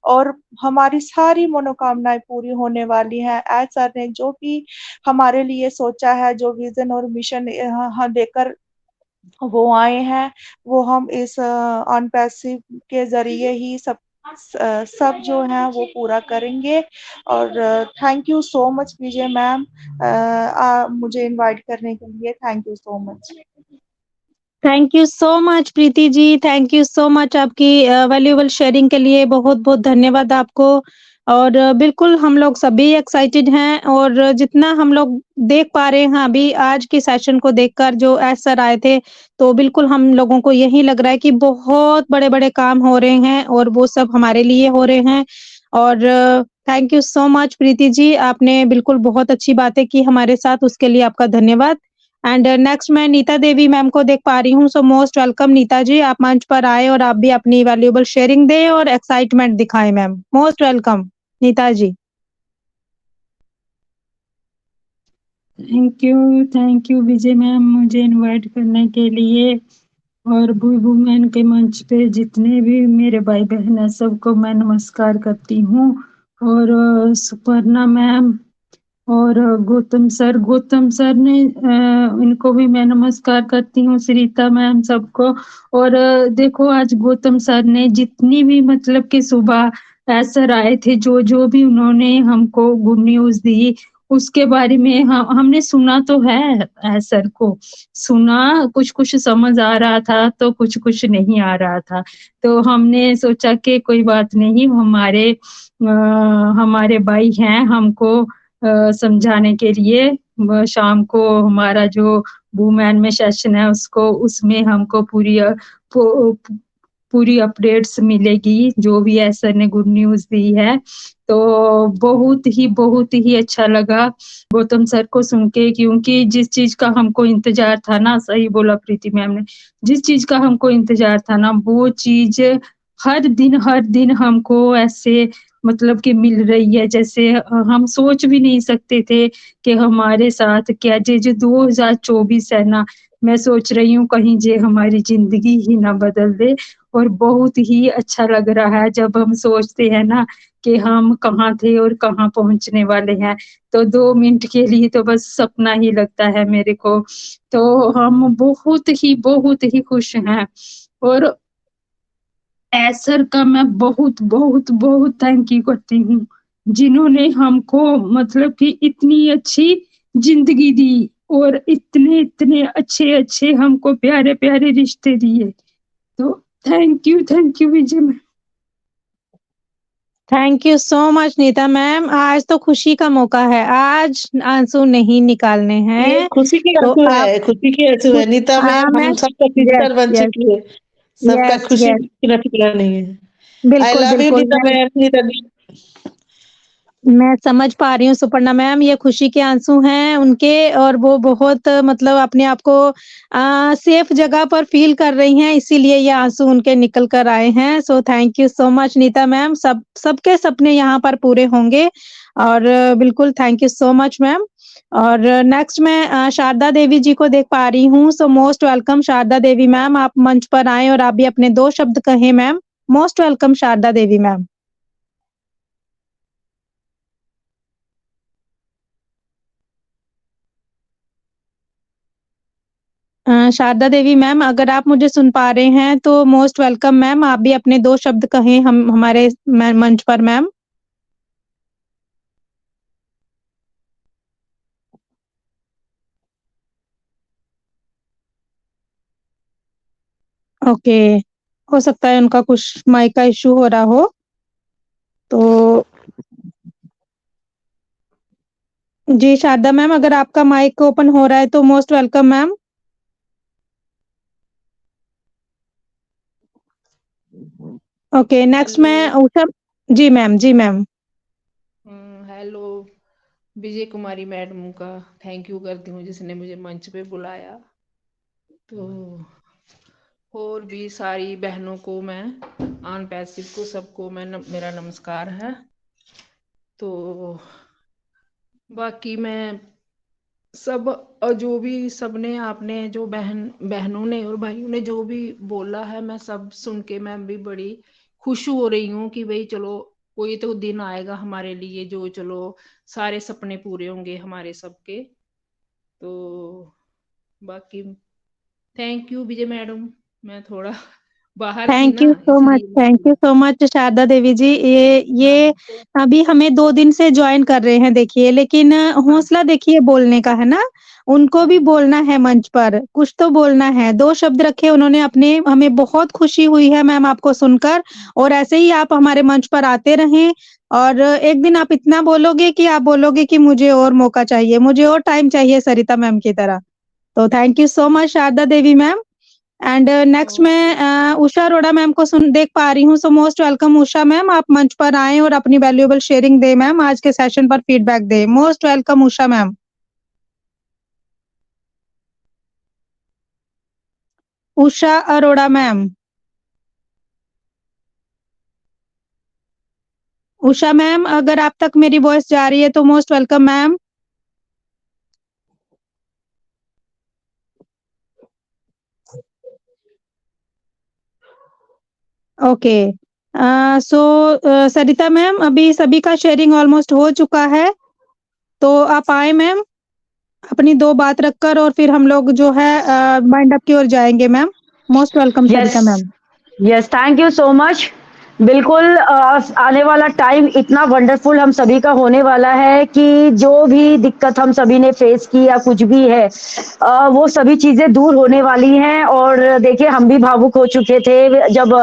और हमारी सारी मनोकामनाएं पूरी होने वाली हैं। आज सर ने जो भी हमारे लिए सोचा है, जो विजन और मिशन लेकर वो आए हैं, वो हम इस ऑन पैसिव के जरिए ही सब सब जो है वो पूरा करेंगे। और thank you so much Vijay ma'am, मुझे इनवाइट करने के लिए। Thank you so much. Thank you so much Preeti ji, thank you so much आपकी वैल्यूएबल शेयरिंग के लिए बहुत बहुत धन्यवाद आपको। और बिल्कुल हम लोग सभी एक्साइटेड हैं, और जितना हम लोग देख पा रहे हैं अभी आज के सेशन को देखकर जो एस सर आए थे, तो बिल्कुल हम लोगों को यही लग रहा है कि बहुत बड़े बड़े काम हो रहे हैं और वो सब हमारे लिए हो रहे हैं। और thank you so much Preeti जी, आपने बिल्कुल बहुत अच्छी बातें की हमारे साथ, उसके लिए आपका धन्यवाद। एंड नेक्स्ट मैं नीता देवी मैम को देख पा रही हूँ, सो मोस्ट वेलकम नीता जी, आप मंच पर आए और आप भी अपनी वैल्यूएबल शेयरिंग दें और एक्साइटमेंट दिखाएं ma'am. Most welcome Neeta ji. Thank you Vijay ma'am मुझे इनवाइट करने के लिए। और वुमेन के मंच पे जितने भी मेरे भाई बहन हैं सबको मैं नमस्कार करती हूँ। और सुपर्णा मैम और गौतम सर ने इनको भी मैं नमस्कार करती हूँ, श्रीता मैम सबको। और देखो आज गौतम सर ने जितनी भी मतलब कि सुबह सर आए थे, जो जो भी उन्होंने हमको गुड न्यूज दी उसके बारे में हमने सुना तो है सर को सुना, कुछ कुछ समझ आ रहा था तो कुछ कुछ नहीं आ रहा था। तो हमने सोचा कि कोई बात नहीं, हमारे भाई हैं हमको समझाने के लिए। शाम को हमारा जो वुमेन में सेशन है उसमें हमको पूरी अपडेट्स मिलेगी, जो भी सर ने गुड न्यूज दी है। तो बहुत ही अच्छा लगा गौतम सर को सुन के, क्योंकि जिस चीज का हमको इंतजार था ना, सही बोला प्रीति मैम ने, जिस चीज का हमको इंतजार था ना वो चीज हर दिन हमको ऐसे मतलब कि मिल रही है, जैसे हम सोच भी नहीं सकते थे कि हमारे साथ क्या जे 2024 है ना, मैं सोच रही हूँ कहीं जे हमारी जिंदगी ही ना बदल दे। और बहुत ही अच्छा लग रहा है जब हम सोचते हैं ना कि हम कहाँ थे और कहाँ पहुंचने वाले हैं, तो 2 मिनट के लिए तो बस सपना ही लगता है मेरे को। तो हम बहुत ही खुश हैं। और सर का मैं बहुत थैंक यू करती हूँ, जिन्होंने हमको मतलब कि इतनी अच्छी जिंदगी दी और इतने इतने अच्छे हमको प्यारे प्यारे रिश्ते दिए। तो thank you Vijay ma'am. Thank you so much Neeta ma'am, आज तो खुशी का मौका है, आज आंसू नहीं निकालने ये हैं। खुशी की तो आंसू आप है, खुशी की आंसू है नीता हाँ मैम, मैं हम सबका यस सिस्टर बन यस चुकी है। सबका यस खुशी यस की ठिकाना नहीं है। आई बिल्कुल लव यू बिल्कुल नीता मैम, नीता दी। मैं समझ पा रही हूँ सुपर्णा मैम, ये खुशी के आंसू हैं उनके, और वो बहुत मतलब अपने आप को सेफ जगह पर फील कर रही हैं, इसीलिए ये आंसू उनके निकल कर आए हैं। So thank you so much Neeta ma'am, सबके सपने यहाँ पर पूरे होंगे। और बिल्कुल thank you so much ma'am. और नेक्स्ट मैं शारदा देवी जी को देख पा रही हूँ, so most welcome Sharda Devi ma'am, आप मंच पर आए और आप भी अपने 2 शब्द कहें ma'am. Most welcome Sharda Devi ma'am. Sharda Devi ma'am, अगर आप मुझे सुन पा रहे हैं तो मोस्ट वेलकम मैम, आप भी अपने 2 शब्द कहें हम हमारे मंच पर मैम। ओके, हो सकता है उनका कुछ माइक का इश्यू हो रहा हो। तो जी शारदा मैम, अगर आपका माइक ओपन हो रहा है तो most welcome ma'am. Okay next मैं हेलो। उषा जी मैम, जी मैम। हेलो विजय कुमारी मैडम का थैंक यू करती हूँ जिसने मुझे मंच पे बुलाया। तो और भी सारी बहनों को मैं ऑन पैसिव को सबको मेरा नमस्कार है। तो बाकी मैं सब जो भी सबने आपने जो बहनों ने और भाइयों ने जो भी बोला है, मैं सब सुन के मैं भी बड़ी खुश हो रही हूँ कि भाई चलो कोई तो दिन आएगा हमारे लिए जो चलो सारे सपने पूरे होंगे हमारे सबके। तो बाकी थैंक यू विजय मैडम, मैं थोड़ा बाहर थी थैंक ना, यू सो मच, इसलिए मैं thank you so much Sharda Devi ji. ये अभी हमें 2 दिन से ज्वाइन कर रहे हैं देखिए, लेकिन हौसला देखिए बोलने का है ना, उनको भी बोलना है मंच पर, कुछ तो बोलना है। 2 शब्द रखे उन्होंने अपने, हमें बहुत खुशी हुई है मैम आपको सुनकर, और ऐसे ही आप हमारे मंच पर आते रहें और एक दिन आप इतना बोलोगे कि आप बोलोगे कि मुझे और मौका चाहिए, मुझे और टाइम चाहिए सरिता मैम की तरह। तो thank you so much Sharda Devi ma'am. And next मैं उषा अरोड़ा मैम को सुन देख पा रही हूँ, so most welcome Usha ma'am, आप मंच पर आएं और अपनी वैल्यूएबल शेयरिंग दें मैम, आज के सेशन पर फीडबैक दें। Most welcome Usha ma'am. Usha Arora ma'am, Usha ma'am अगर आप तक मेरी वॉइस जा रही है तो मोस्ट वेलकम मैम। ओके, सो सरिता मैम, अभी सभी का शेयरिंग ऑलमोस्ट हो चुका है, तो आप आए मैम अपनी 2 बात रखकर, और फिर हम लोग जो है वाइंड अप की ओर जाएंगे ma'am. Most welcome Sarita ma'am. Yes, thank you so much. बिल्कुल आने वाला टाइम इतना वंडरफुल हम सभी का होने वाला है कि जो भी दिक्कत हम सभी ने फेस की या कुछ भी है, वो सभी चीजें दूर होने वाली हैं। और देखिए, हम भी भावुक हो चुके थे जब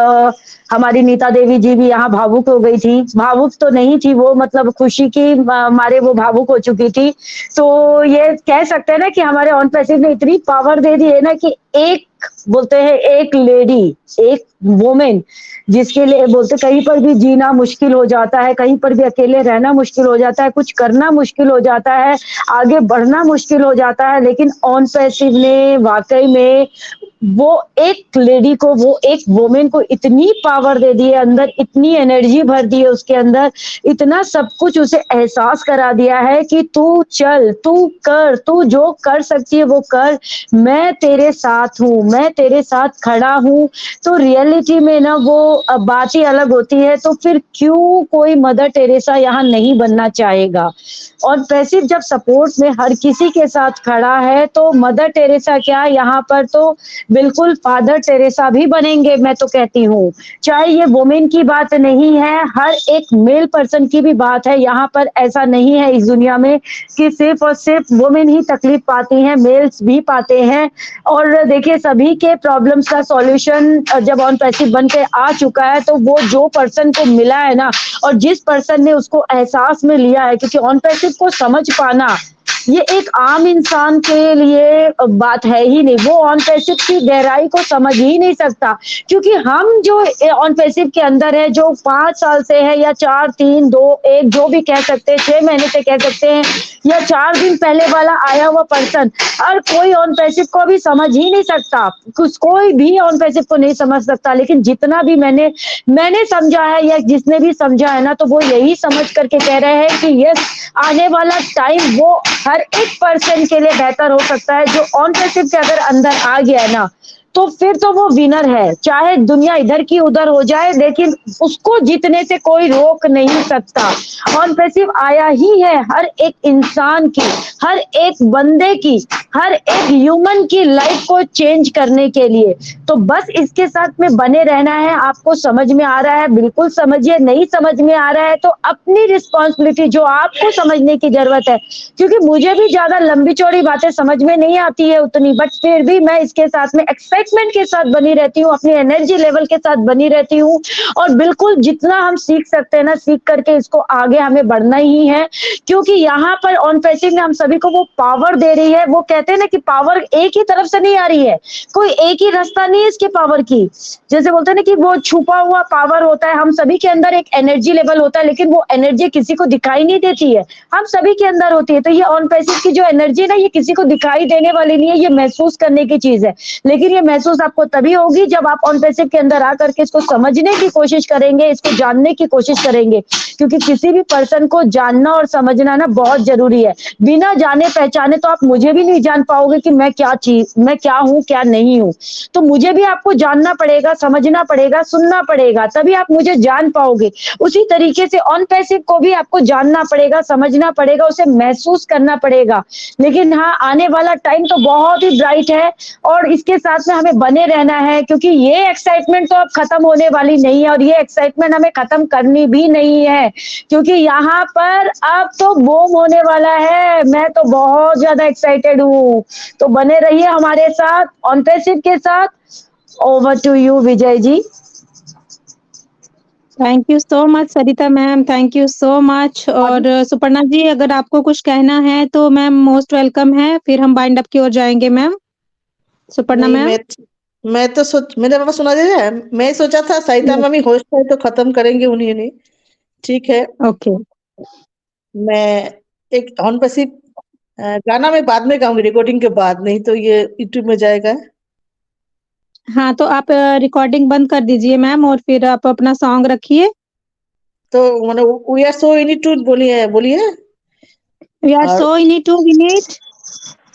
हमारी नीता देवी जी भी यहाँ भावुक हो गई थी। भावुक तो नहीं थी वो, मतलब खुशी की मारे वो भावुक हो चुकी थी। तो ये कह सकते हैं ना कि हमारे ऑन पैसिव ने इतनी पावर दे दी है ना कि एक बोलते हैं एक लेडी, एक वुमेन, जिसके लिए बोलते कहीं पर भी जीना मुश्किल हो जाता है, कहीं पर भी अकेले रहना मुश्किल हो जाता है, कुछ करना मुश्किल हो जाता है, आगे बढ़ना मुश्किल हो जाता है, लेकिन ऑन पैसिव ने वाकई में वो एक लेडी को, वो एक वुमेन को इतनी पावर दे दी है, अंदर इतनी एनर्जी भर दी है उसके अंदर, इतना सब कुछ उसे एहसास करा दिया है कि तू चल, तू कर, तू जो कर सकती है वो कर, मैं तेरे साथ हूँ, मैं तेरे साथ खड़ा हूँ। तो रियलिटी में ना वो बात ही अलग होती है। तो फिर क्यों कोई मदर टेरेसा यहाँ नहीं बनना चाहेगा? और पैसिव जब सपोर्ट में हर किसी के साथ खड़ा है, तो मदर टेरेसा क्या, यहाँ पर तो बिल्कुल फादर टेरेसा भी बनेंगे, मैं तो कहती हूँ। चाहे ये वुमेन की बात नहीं है, हर एक मेल पर्सन की भी बात है। यहाँ पर ऐसा नहीं है इस दुनिया में कि सिर्फ और सिर्फ वुमेन ही तकलीफ पाती हैं, मेल्स भी पाते हैं। और देखिए, सभी के प्रॉब्लम्स का सॉल्यूशन जब ऑन पैसिव बन के आ चुका है, तो वो जो पर्सन को मिला है ना, और जिस पर्सन ने उसको एहसास में लिया है, क्योंकि ऑन पैसिव को समझ पाना ये एक आम इंसान के लिए बात है ही नहीं। वो ऑन पैसिव की गहराई को समझ ही नहीं सकता, क्योंकि हम जो ऑन पैसिव के अंदर है, जो 5 साल से है, या 4, 3, 2, 1 जो भी कह सकते हैं, 6 महीने से कह सकते हैं, या 4 दिन पहले वाला आया हुआ पर्सन, हर कोई ऑन पैसिव को भी समझ ही नहीं सकता। कुछ कोई भी ऑन पैसिव को नहीं समझ सकता। लेकिन जितना भी मैंने समझा है, या जिसने भी समझा है ना, तो वो यही समझ करके कह रहे हैं कि यस, आने वाला टाइम वो हर एक पर्सन के लिए बेहतर हो सकता है। जो ऑन पैसिव के अगर अंदर आ गया है ना, तो फिर तो वो विनर है। चाहे दुनिया इधर की उधर हो जाए, लेकिन उसको जीतने से कोई रोक नहीं सकता। ऑन पैसिव आया ही है हर एक इंसान की, हर एक बंदे की, हर एक ह्यूमन की लाइफ को चेंज करने के लिए। तो बस इसके साथ में बने रहना है। आपको समझ में आ रहा है, बिल्कुल समझिए। नहीं समझ में आ रहा है तो अपनी रिस्पॉन्सिबिलिटी, जो आपको समझने की जरूरत है, क्योंकि मुझे भी ज्यादा लंबी चौड़ी बातें समझ में नहीं आती है उतनी, बट फिर भी मैं इसके साथ में एक्साइटमेंट के साथ बनी रहती हूँ, अपनी एनर्जी लेवल के साथ बनी रहती हूँ। और बिल्कुल जितना हम सीख सकते हैं ना, सीख करके इसको आगे हमें बढ़ना ही है। क्योंकि यहाँ पर ऑन पैसिव ने हम सभी को वो पावर दे रही है। वो कहते हैं ना कि पावर एक ही तरफ से नहीं आ रही है, कोई एक ही रास्ता नहीं है इसके पावर की। जैसे बोलते हैं ना कि वो छुपा हुआ पावर होता है। हम सभी के अंदर एक एनर्जी लेवल होता है, लेकिन वो एनर्जी किसी को दिखाई नहीं देती है, हम सभी के अंदर होती है। तो ये ऑन पैसिव की जो एनर्जी है ना, ये किसी को दिखाई देने वाली नहीं है, ये महसूस करने की चीज है। लेकिन ये महसूस आपको तभी होगी जब आप ऑन पैसिव के अंदर आकर के इसको समझने की कोशिश करेंगे, इसको जानने की कोशिश करेंगे। क्योंकि किसी भी पर्सन को जानना और समझना ना बहुत जरूरी है। बिना जाने पहचाने तो आप मुझे भी नहीं जान पाओगे कि मैं क्या हूँ, क्या नहीं हूँ। तो मुझे भी आपको जानना पड़ेगा, समझना पड़ेगा, सुनना पड़ेगा, तभी आप मुझे जान पाओगे। उसी तरीके से ऑन पैसिव को भी आपको जानना पड़ेगा, समझना पड़ेगा, उसे महसूस करना पड़ेगा। लेकिन हाँ, आने वाला टाइम तो बहुत ही ब्राइट है। और इसके साथ में हमें हमें बने रहना है, क्योंकि ये एक्साइटमेंट तो अब खत्म होने वाली नहीं है और ये एक्साइटमेंट हमें खत्म करनी भी नहीं है, क्योंकि यहाँ पर अब तो बूम होने वाला है। मैं तो बहुत ज्यादा एक्साइटेड हूँ, तो बने रहिए हमारे साथ ऑन पैसिव के साथ। Over to you Vijay ji. Thank you so much Sarita ma'am, thank you so much. और सुपर्णा जी, अगर आपको कुछ कहना है तो मैम मोस्ट वेलकम है, फिर हम बाइंड अप की ओर जाएंगे मैम। सुपर्णा नहीं, मैम। मैं तो मेरे पापा सुना दे रहा है। मैं सोचा था सरिता मम्मी होस्ट है तो खत्म करेंगे उन्हीं ने। ठीक है, ओके। मैं एक ऑन पैसिव गाना मैं बाद में गाऊंगी, रिकॉर्डिंग के बाद, नहीं तो ये यूट्यूब में जाएगा। हाँ, तो आप रिकॉर्डिंग बंद कर दीजिए मैम और फिर आप अपना सॉन्ग रखिए। तो मैंने we are so in it to बोलिए we are so in it to win it,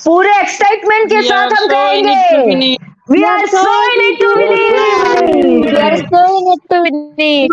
पूरे एक्साइटमेंट के साथ हम कहेंगे we are so in it to win it. We are so in it to win it.